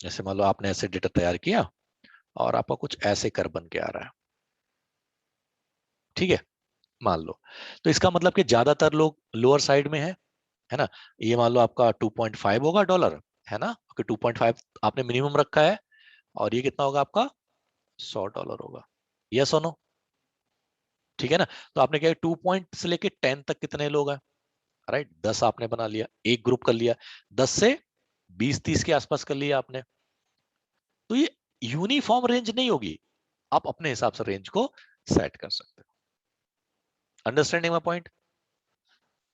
जैसे मान लो आपने ऐसे डेटा तैयार किया और आपका कुछ ऐसे कर्व बन के आ रहा है, ठीक है, मान लो। तो इसका मतलब कि ज्यादातर लोग लोअर साइड में है ना। ये मान लो आपका 2.5 होगा डॉलर, है ना, क्योंकि 2.5 आपने मिनिमम रखा है, और ये कितना होगा आपका $100 होगा, यस और नो, ठीक है ना। तो आपने क्या 2 पॉइंट से लेके 10 तक कितने लोग हैं, राइट, 10 आपने बना लिया, एक ग्रुप कर लिया, 10 से 20-30 के आसपास कर लिया आपने। तो ये यूनिफॉर्म रेंज नहीं होगी, आप अपने हिसाब से रेंज को सेट कर सकते हो। Understanding my point.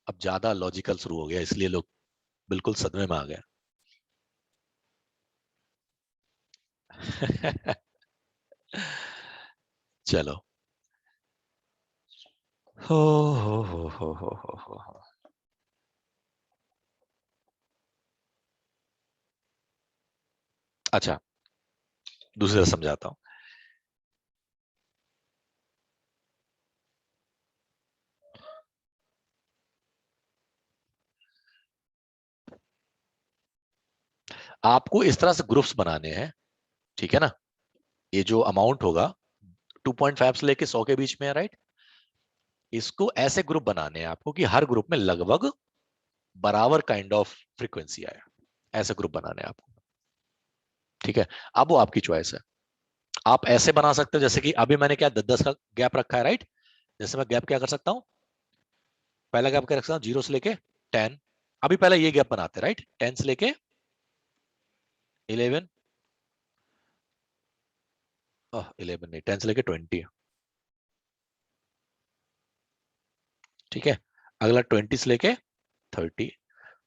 अब ज्यादा लॉजिकल शुरू हो गया, इसलिए लोग बिल्कुल सदमे में आ गए। चलो, हो। अच्छा, दूसरा समझाता हूं। आपको इस तरह से ग्रुप्स बनाने हैं, ठीक है ना। ये जो अमाउंट होगा 2.5 से लेके 100 के बीच में है, राइट। इसको ऐसे ग्रुप बनाने हैं आपको कि हर ग्रुप में लगभग बराबर काइंड ऑफ फ्रीक्वेंसी आए, ऐसे ग्रुप बनाने हैं आपको, ठीक है। अब वो आपकी चॉइस है, आप ऐसे बना सकते हो, जैसे कि अभी मैंने क्या 10-10 का गैप रखा है, राइट। जैसे मैं गैप क्या कर सकता हूं, पहला गैप क्या रख सकता हूं, 0 से लेके 10। अभी पहले ये गैप बनाते, राइट, 10 से लेके 11, 11 नहीं, 10 से लेके 20, ठीक है। अगला 20 से लेके 30,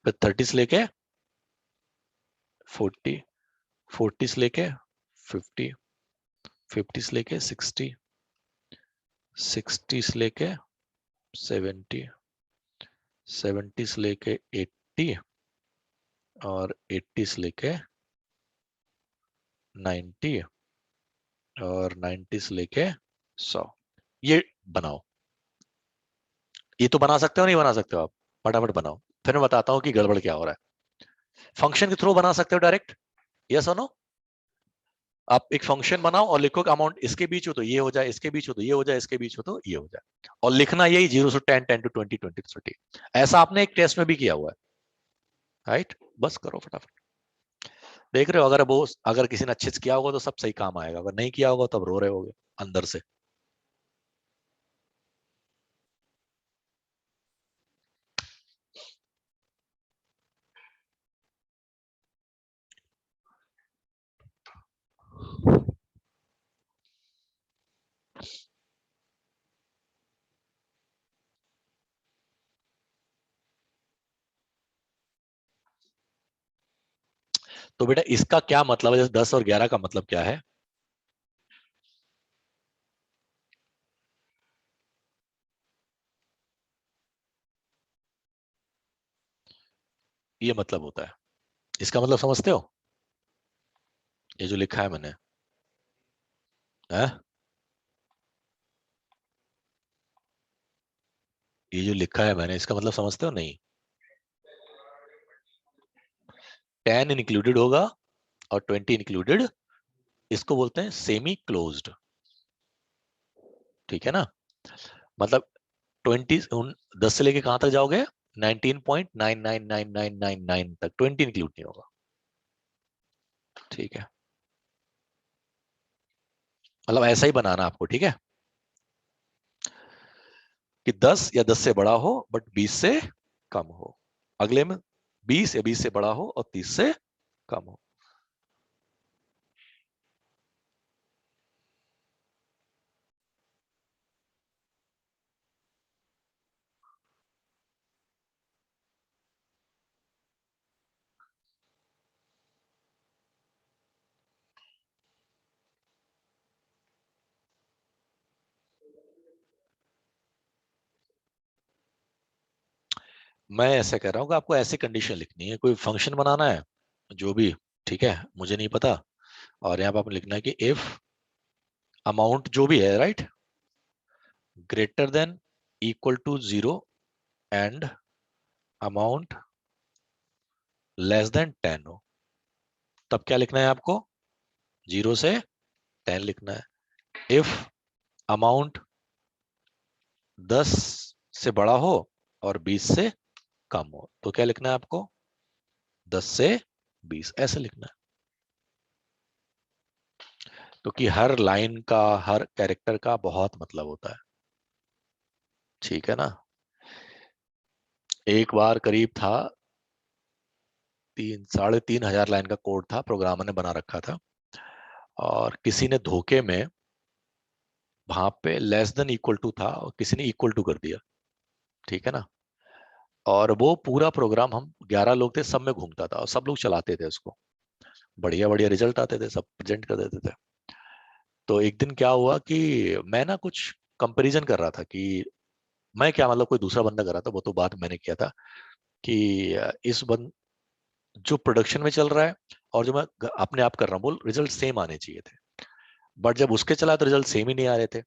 फिर 30 से लेके 40, 40 से लेके 50, 50 से लेके 60, 60 से लेके 70, 70 से लेके 80, और 80 से लेके 90, और 90 से लेके 100। ये बनाओ, ये तो बना सकते हो नहीं बना सकते हो आप, फटाफट बनाओ, फिर मैं बताता हूँ कि गड़बड़ क्या हो रहा है। फंक्शन के थ्रू बना सकते हो डायरेक्ट, यस और नो। आप एक फंक्शन बनाओ और लिखो कि अमाउंट इसके बीच हो तो ये हो जाए, इसके बीच हो तो ये हो जाए, इसके बीच हो तो ये हो जाए, और लिखना यही 0 से 10, 10 to 20, 20 to 30। ऐसा आपने एक टेस्ट में भी किया हुआ है, राइट। बस करो फटाफट, देख रहे हो, अगर वो अगर किसी ने अच्छे से किया होगा तो सब सही काम आएगा, अगर नहीं किया होगा तब रो रहे होगे अंदर से। तो बेटा इसका क्या मतलब है, जैसे 10 और 11 का मतलब क्या है, ये मतलब होता है, इसका मतलब समझते हो, ये जो लिखा है मैंने, है? ये जो लिखा है मैंने, इसका मतलब समझते हो नहीं? 10 इंक्लूडेड होगा और 20 इंक्लूडेड, इसको बोलते हैं सेमी क्लोज्ड। ठीक है ना? मतलब 20, 10 से लेके कहां तक जाओगे? 19.99999 तक 20 इंक्लूड नहीं होगा। ठीक है, मतलब ऐसा ही बनाना आपको। ठीक है, कि 10 या 10 से बड़ा हो बट 20 से कम हो। अगले में 20 या 20 से बड़ा हो और 30 से कम हो। मैं ऐसे कह रहा हूँ कि आपको ऐसी कंडीशन लिखनी है, कोई फंक्शन बनाना है जो भी, ठीक है, मुझे नहीं पता। और यहाँ पे आपने लिखना है कि इफ अमाउंट जो भी है, right, greater than equal to 0 and amount less than 10 हो, तब क्या लिखना है आपको? 0 से 10 लिखना है। इफ अमाउंट 10 से बड़ा हो और 20 से कम हो, तो क्या लिखना है आपको? 10 से 20, ऐसे लिखना है। क्योंकि हर लाइन का, हर कैरेक्टर का बहुत मतलब होता है। ठीक है ना? एक बार करीब था, 3-3.5 हजार लाइन का कोड था, प्रोग्रामर ने बना रखा था, और किसी ने धोखे में वहां पे लेस देन इक्वल टू था और किसी ने इक्वल टू कर दिया। ठीक है ना? और वो पूरा प्रोग्राम, हम 11 लोग थे, सब में घूमता था और सब लोग चलाते थे उसको। बढ़िया बढ़िया रिजल्ट आते थे, सब प्रेजेंट कर देते थे। तो एक दिन क्या हुआ कि मैं ना कुछ कंपैरिजन कर रहा था कि मैं क्या, मतलब कोई दूसरा बंदा कर रहा था, वो तो बात मैंने किया था कि इस बंद जो प्रोडक्शन में चल रहा है और जो मैं अपने आप कर रहा हूँ, बोल रिजल्ट सेम आने चाहिए थे। बट जब उसके चला तो रिजल्ट सेम ही नहीं आ रहे थे,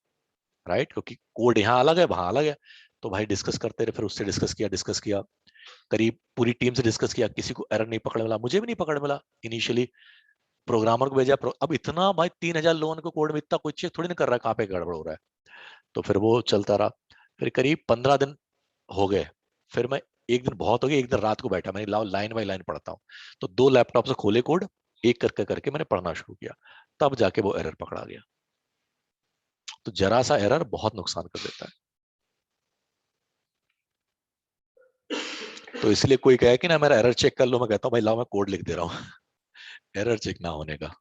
राइट, क्योंकि कोड यहाँ अलग है वहां अलग है। तो भाई डिस्कस करते रहे, फिर उससे डिस्कस किया, करीब पूरी टीम से डिस्कस किया, किसी को एरर नहीं पकड़ मिला, मुझे भी नहीं पकड़ मिला इनिशियली। प्रोग्रामर को भेजा, अब इतना भाई 3,000 लोगों को कोड में इतना कोई चेक थोड़ी ना कर रहा है कहाँ पे गड़बड़ हो रहा है। तो फिर वो चलता रहा। फिर करीब 15 दिन हो गए। फिर मैं, एक दिन बहुत हो गया, एक दिन रात को बैठा, मैंने लाओ लाइन बाई लाइन पढ़ता हूँ। तो 2 लैपटॉप से खोले कोड, एक करके करके मैंने पढ़ना शुरू किया, तब जाके वो एरर पकड़ा गया। तो जरा सा एरर बहुत नुकसान कर देता है। तो इसलिए कोई कहे कि ना मेरा एरर चेक कर लो, मैं कहता हूँ भाई लाओ मैं कोड लिख दे रहा हूँ एरर चेक ना होने का।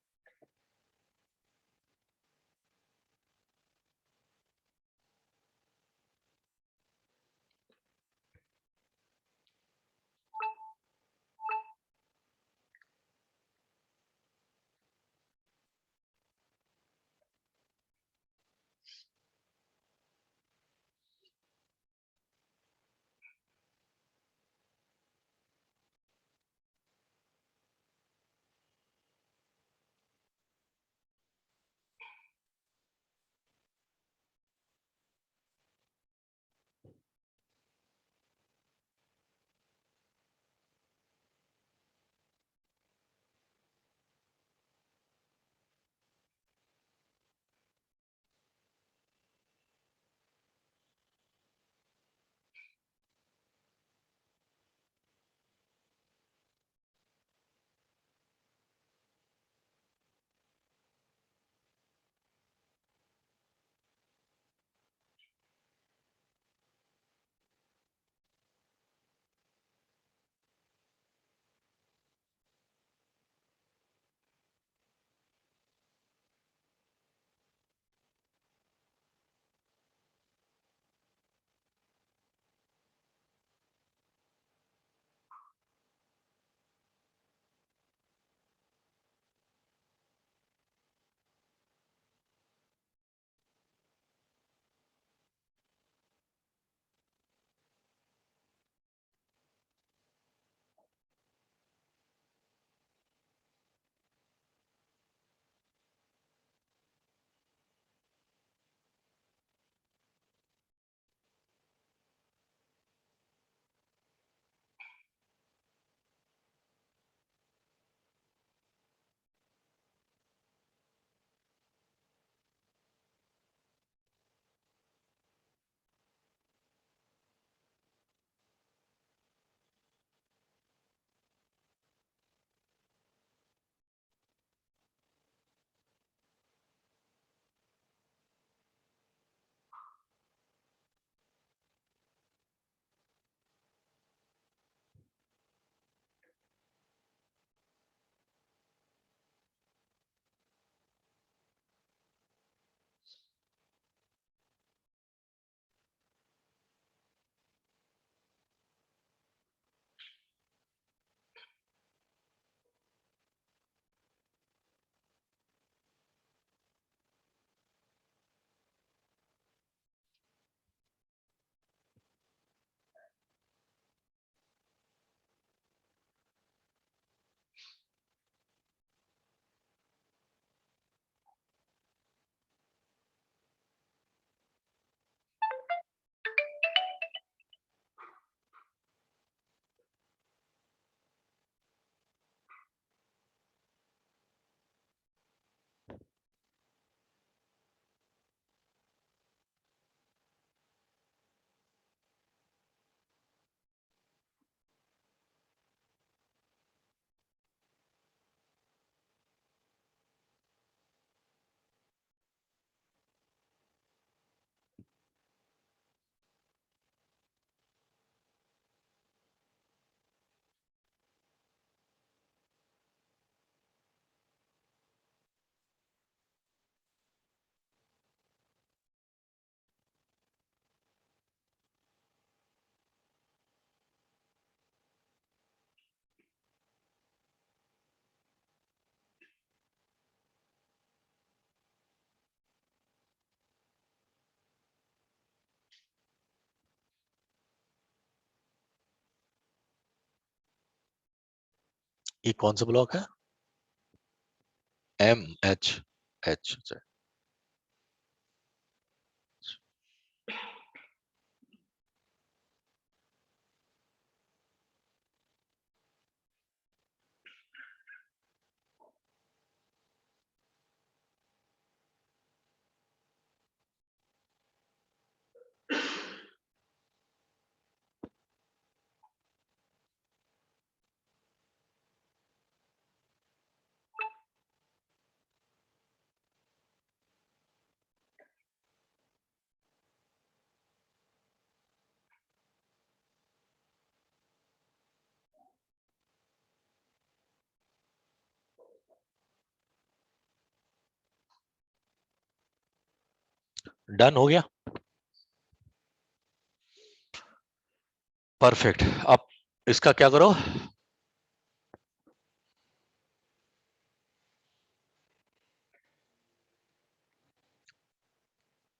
ये कौन सा ब्लॉक है? M H H. डन हो गया। परफेक्ट। अब इसका क्या करो,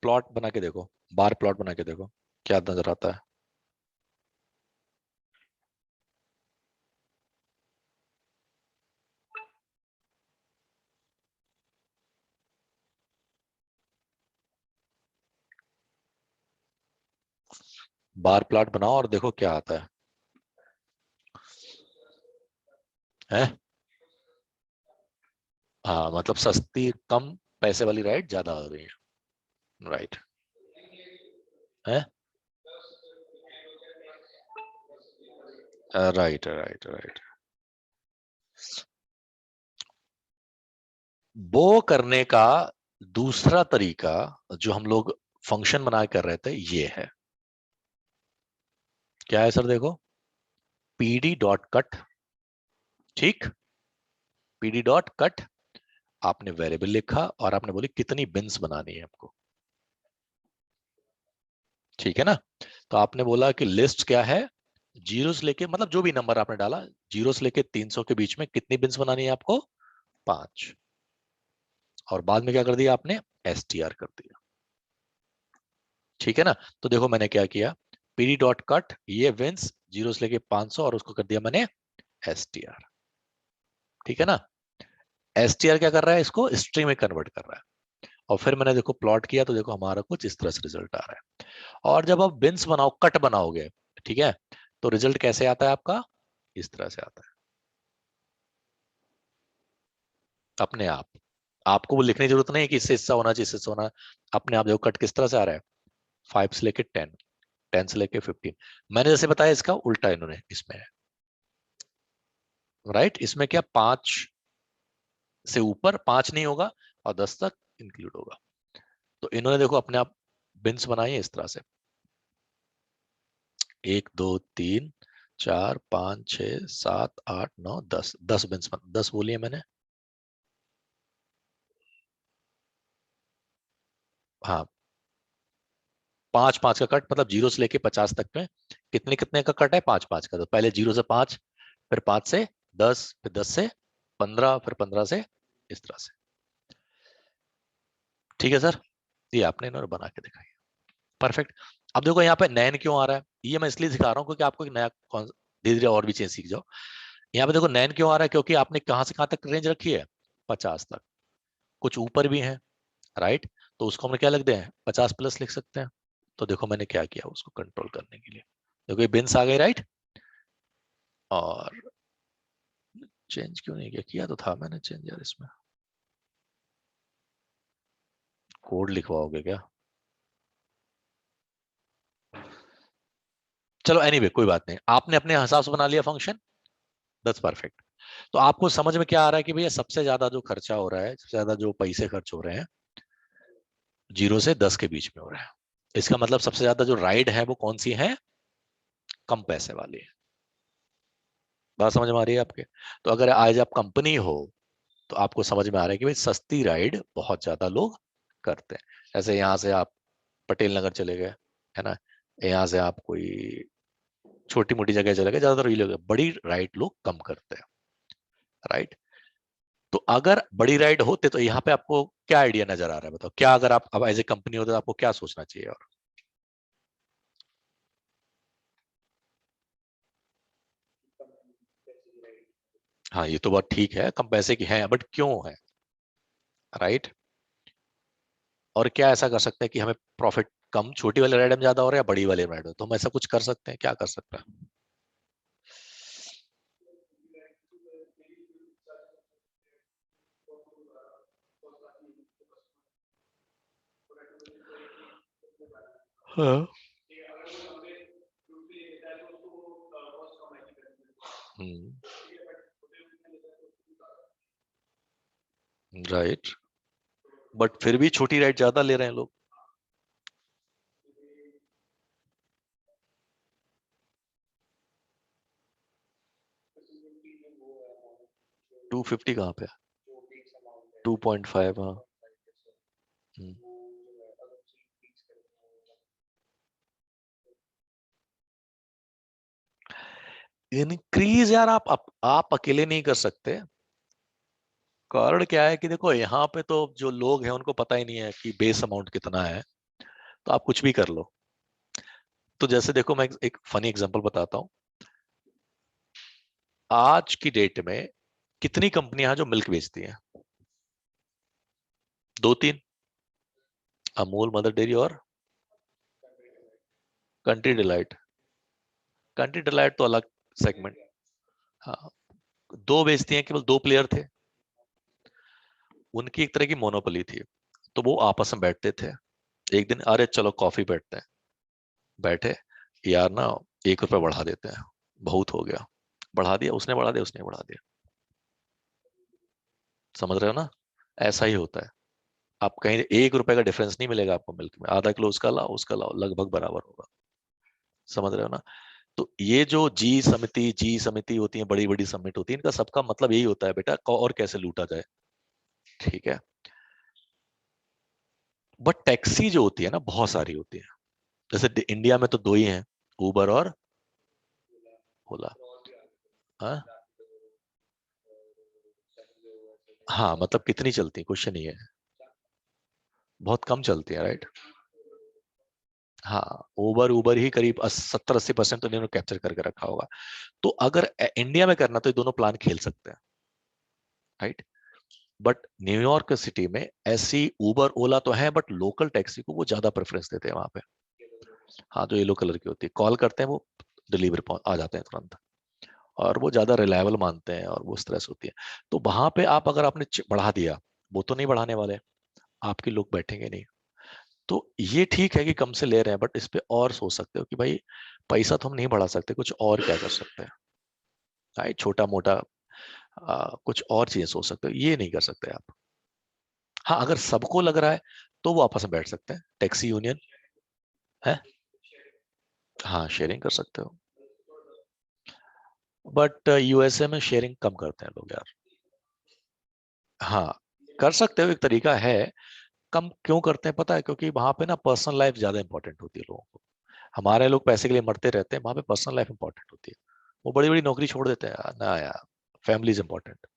प्लॉट बना के देखो, बार प्लॉट बना के देखो क्या नजर आता है। बार प्लॉट बनाओ और देखो क्या आता है। हैं? हाँ मतलब सस्ती कम पैसे वाली राइड ज्यादा आ रही है। राइट है। Right right right. वो करने का दूसरा तरीका जो हम लोग फंक्शन बना कर रहे थे ये है। क्या है सर? देखो, पीडी डॉट कट। ठीक, पीडी डॉट कट। आपने वेरिएबल लिखा और आपने बोली कितनी बिन्स बनानी है आपको। ठीक है ना? तो आपने बोला कि लिस्ट क्या है, जीरो से लेके, मतलब जो भी नंबर आपने डाला, जीरो से लेके 300 के बीच में कितनी बिन्स बनानी है आपको? 5। और बाद में क्या कर दिया आपने? एसटीआर कर दिया। ठीक है ना? तो देखो मैंने क्या किया, पीडी डॉट कट, ये बिन्स जीरो से लेके 500 और उसको कर दिया मैंने एसटीआर। ठीक है ना? एसटीआर क्या कर रहा है, इसको स्ट्रिंग में कन्वर्ट कर रहा है। और फिर मैंने देखो प्लॉट किया तो देखो हमारा कुछ इस तरह से रिजल्ट आ रहा है। और जब आप बिन्स बनाओ, कट बनाओगे, ठीक है, तो रिजल्ट कैसे आता है आपका? इस तरह से आता है अपने आप। आपको वो लिखने की जरूरत नहीं है कि इससे हिस्सा होना चाहिए, इससे हिस्सा होना। अपने आप देखो कट किस तरह से आ रहा है, 5 से लेके 10, 10 से लेके 15। मैंने जैसे बताया इसका उल्टा इन्होंने इसमें है। राइट, इसमें क्या 5 से ऊपर 5 नहीं होगा और 10 तक इंक्लूड होगा। तो इन्होंने देखो अपने आप बिन्स बनाई है इस तरह से, 1 2 3 4 5 6 7 8 9 10, 10 बिन्स 10 बोलिए मैंने। हाँ, 5 5 का कट, मतलब जीरो से लेके 50 तक में कितने कितने का कट है? 5 5 का। तो पहले जीरो से 5, फिर 5 से 10, फिर 10 से 15, फिर 15 से, इस तरह से। ठीक है सर, ये आपने इन्होंने बना के दिखाई। परफेक्ट। अब देखो यहाँ पे नैन क्यों आ रहा है, ये मैं इसलिए सिखा रहा हूँ क्योंकि आपको एक नया धीरे धीरे और भी चीज सीख जाओ। यहाँ पे देखो नैन क्यों आ रहा है, क्योंकि आपने कहाँ से कहाँ तक रेंज रखी है? 50 तक। कुछ ऊपर भी है, राइट, तो उसको हम क्या लिख दें? 50 प्लस लिख सकते हैं। तो देखो मैंने क्या किया उसको कंट्रोल करने के लिए, देखो ये बिन्स आ गए, राइट। और चेंज क्यों नहीं किया? किया तो था मैंने चेंज यार, इसमें कोड लिखवाओगे क्या? चलो एनीवे कोई बात नहीं, आपने अपने हिसाब से बना लिया फंक्शन। That's perfect. तो आपको समझ में क्या आ रहा है कि भैया सबसे ज्यादा जो खर्चा हो रहा है, सबसे ज्यादा जो पैसे खर्च हो रहे हैं, 0 से 10 के बीच में हो रहा है। इसका मतलब सबसे ज्यादा जो राइड है वो कौन सी है? कम पैसे वाली है। बात समझ में आ रही है आपके? तो अगर आज आप कंपनी हो तो आपको समझ में आ रहा है कि भाई सस्ती राइड बहुत ज्यादा लोग करते हैं। जैसे यहाँ से आप पटेल नगर चले गए, है ना, यहाँ से आप कोई छोटी मोटी जगह चले गए, ज्यादातर ये लोग बड़ी राइड लोग कम करते हैं। राइट, तो अगर बड़ी राइड होते तो यहाँ पे आपको क्या आइडिया नजर आ रहा है? बताओ क्या, अगर आप अब एज ए कंपनी होते तो आपको क्या सोचना चाहिए? और हाँ ये तो बात ठीक है, कम पैसे की है, बट क्यों है, राइट? और क्या ऐसा कर सकते हैं कि हमें प्रॉफिट कम, छोटी वाले राइड में ज्यादा हो रहा है या बड़ी वाले राइड में? तो हम ऐसा कुछ कर सकते हैं, क्या कर सकते हैं? हाँ। राइट, बट फिर भी छोटी राइड ज्यादा ले रहे हैं लोग। 250 कहाँ पे? 2.5, हाँ। हम्म। इंक्रीज यार आप अकेले नहीं कर सकते। कारण क्या है कि देखो यहाँ पे तो जो लोग हैं उनको पता ही नहीं है कि बेस अमाउंट कितना है, तो आप कुछ भी कर लो। तो जैसे देखो, मैं एक फनी एग्जांपल बताता हूँ। आज की डेट में कितनी कंपनियां हैं जो मिल्क बेचती हैं? दो तीन। अमूल, मदर डेयरी और कंट्री डिलाइट। कंट्री डिलाइट तो अलग सेगमेंट। हाँ, दो बेचती हैं, केवल दो प्लेयर थे। उनकी एक तरह की मोनोपोली थी। तो वो आपस में बैठते थे, एक दिन अरे चलो कॉफी बैठते हैं। बैठे, यार ना 1 रुपया बढ़ा देते हैं, बहुत हो गया। बढ़ा दिया, उसने बढ़ा दिया, उसने बढ़ा दिया। समझ रहे हो ना? ऐसा ही होता है। आप कहीं 1 रुपए का डिफरेंस नहीं मिलेगा आपको मिल्क में, आधा किलो उसका लाओ, उसका लाओ, लगभग बराबर होगा। समझ रहे हो ना? तो ये जो जी समिति होती है, बड़ी बड़ी समिट होती है, इनका सबका मतलब यही होता है बेटा, और कैसे लूटा जाए। ठीक है। बट टैक्सी जो होती है ना, बहुत सारी होती है। जैसे इंडिया में तो दो ही हैं, उबर और ओला। हाँ। हाँ मतलब कितनी चलती, क्वेश्चन ये है। बहुत कम चलती है, राइट? हाँ, उबर उबर ही करीब 70-80% तो इन्होंने कैप्चर करके रखा होगा। तो अगर इंडिया में करना, तो ये दोनों प्लान खेल सकते हैं, राइट? बट न्यूयॉर्क सिटी में ऐसी उबर ओला तो है, बट लोकल टैक्सी को वो ज्यादा प्रेफरेंस देते हैं वहां पे। हाँ, जो येलो कलर की होती है, कॉल करते हैं वो डिलीवरी आ जाते हैं तुरंत। और वो ज्यादा रिलायबल मानते हैं, और वो इस तरह से होती है। तो वहां पे आप अगर आपने बढ़ा दिया, वो तो नहीं बढ़ाने वाले, आपके लोग बैठेंगे नहीं। तो ये ठीक है कि कम से ले रहे हैं, बट इस पे और सोच सकते हो कि भाई पैसा तो हम नहीं बढ़ा सकते, कुछ और क्या कर सकते हैं, भाई छोटा मोटा कुछ और चीजें सोच सकते हो, ये नहीं कर सकते आप। हाँ, अगर सबको लग रहा है तो वो आपस में बैठ सकते हैं, टैक्सी यूनियन है। हाँ, शेयरिंग कर सकते हो। बट यूएसए में शेयरिंग कम करते हैं लोग यार। हाँ, कर सकते हो, एक तरीका है। कम क्यों करते हैं पता है? क्योंकि वहां पे ना पर्सनल लाइफ ज्यादा इंपॉर्टेंट होती है लोगों को। हमारे लोग पैसे के लिए मरते रहते हैं, वहां पे पर्सनल लाइफ इंपॉर्टेंट होती है। वो बड़ी बड़ी नौकरी छोड़ देते हैं ना यार, फैमिली इज इंपॉर्टेंट।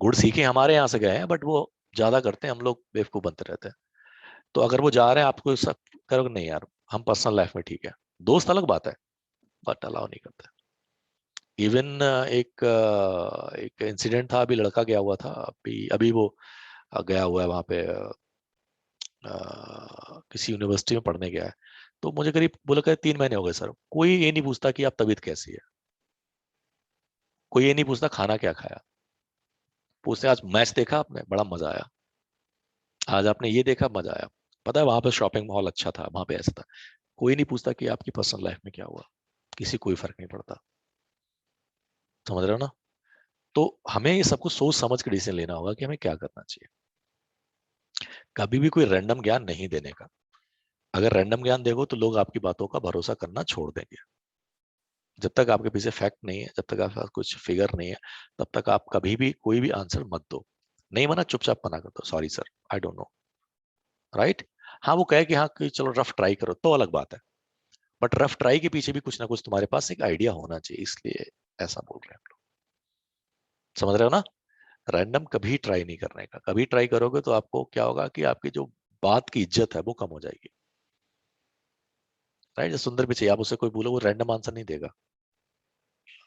गुड़ सीखे हमारे यहाँ से गए हैं, बट वो ज्यादा करते हैं, हम लोग बेवकूफ बनते रहते हैं। तो अगर वो जा रहे हैं, आपको सब करोगे नहीं यार, हम पर्सनल लाइफ में ठीक है, दोस्त अलग बात है, बट अलाउ नहीं करते। इवन एक इंसिडेंट था, अभी लड़का गया हुआ था, अभी अभी वो गया हुआ है वहां पे, किसी यूनिवर्सिटी में पढ़ने गया है। तो मुझे करीब बोला कर 3 महीने हो गए सर, कोई ये नहीं पूछता कि आप तबीयत कैसी है, कोई ये नहीं पूछता खाना क्या खाया। पूछते आज मैच देखा आपने, बड़ा मजा आया, आज आपने ये देखा, मजा आया। पता है वहां पे शॉपिंग मॉल अच्छा था, वहां पे ऐसा था। कोई नहीं पूछता कि आपकी पर्सनल लाइफ में क्या हुआ, किसी कोई फर्क नहीं पड़ता। समझ रहे हो ना? तो हमें ये सब कुछ सोच समझ के डिसीजन लेना होगा कि हमें क्या करना चाहिए। कभी भी कोई रैंडम ज्ञान नहीं देने का। अगर रैंडम ज्ञान देखो तो लोग आपकी बातों का भरोसा करना छोड़ देंगे। जब तक आपके पीछे फैक्ट नहीं है, जब तक आपके पास कुछ फिगर नहीं है, तब तक आप कभी भी कोई भी आंसर मत दो। नहीं माना, चुपचाप मना कर दो, sorry sir, I don't know, right? हाँ, वो कहे कि हाँ कि चलो रफ ट्राई करो, तो अलग बात है। बट रफ ट्राई के पीछे भी कुछ ना कुछ तुम्हारे पास एक आइडिया होना चाहिए, इसलिए ऐसा बोल रहे हैं हम लोग। समझ रहे हो ना? रैंडम कभी ट्राई नहीं करने का। कभी ट्राई करोगे तो आपको क्या होगा कि आपकी जो बात की इज्जत है वो कम हो जाएगी, राइट? जो सुंदर पिचाई, आप उसे कोई बोलो, वो रैंडम आंसर नहीं देगा।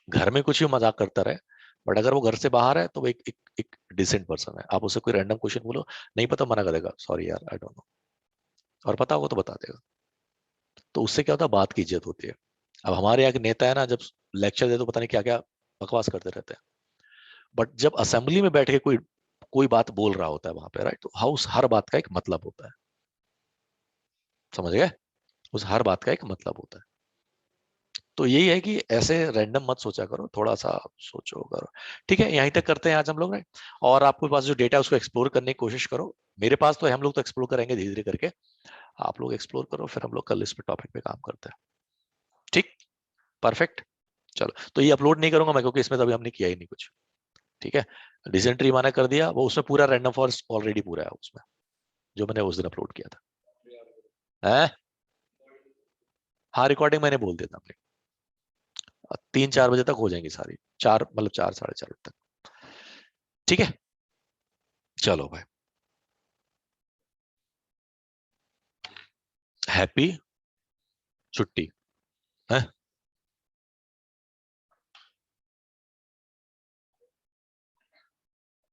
घर में कुछ भी मजाक करता रहे, बट अगर वो घर से बाहर है तो वो एक डिसेंट पर्सन है। आप उसे कोई रैंडम क्वेश्चन बोलो, नहीं पता, मना कर देगा, सॉरी यार आई डोंट नो, और पता होगा तो बता देगा। तो उससे क्या होता है, बात की इज्जत होती है। अब हमारे यहाँ के नेता है ना, जब लेक्चर दे तो पता नहीं क्या क्या बकवास करते रहते हैं, बट जब असेंबली में बैठ के कोई कोई बात बोल रहा होता है वहां पे, राइट, तो हाउस हर बात का एक मतलब होता है, समझ गए? उस हर बात का एक मतलब होता है। तो यही है कि ऐसे रैंडम मत सोचा करो, थोड़ा सा सोचो करो। ठीक है, यहीं तक करते हैं आज हम लोग, राइट। और आपके पास जो डेटा है उसको एक्सप्लोर करने की कोशिश करो। मेरे पास तो है, हम लोग तो एक्सप्लोर करेंगे धीरे धीरे करके। आप लोग एक्सप्लोर करो, फिर हम लोग कल इस पे टॉपिक पे काम करते हैं। ठीक, परफेक्ट। चलो, तो ये अपलोड नहीं करूंगा मैं, क्योंकि इसमें तो अभी हमने किया ही नहीं कुछ। ठीक है, डिसेंट्री मैंने कर दिया, वो उसमें पूरा रैंडम फॉरेस्ट ऑलरेडी पूरा है उसमें, जो मैंने उस दिन अपलोड किया था। है, हाँ, रिकॉर्डिंग मैंने बोल दिया था अपने। 3-4 बजे तक हो जाएंगी सारी, 4 मतलब 4 साढ़े 4 बजे तक। ठीक है, चलो भाई, हैप्पी छुट्टी है।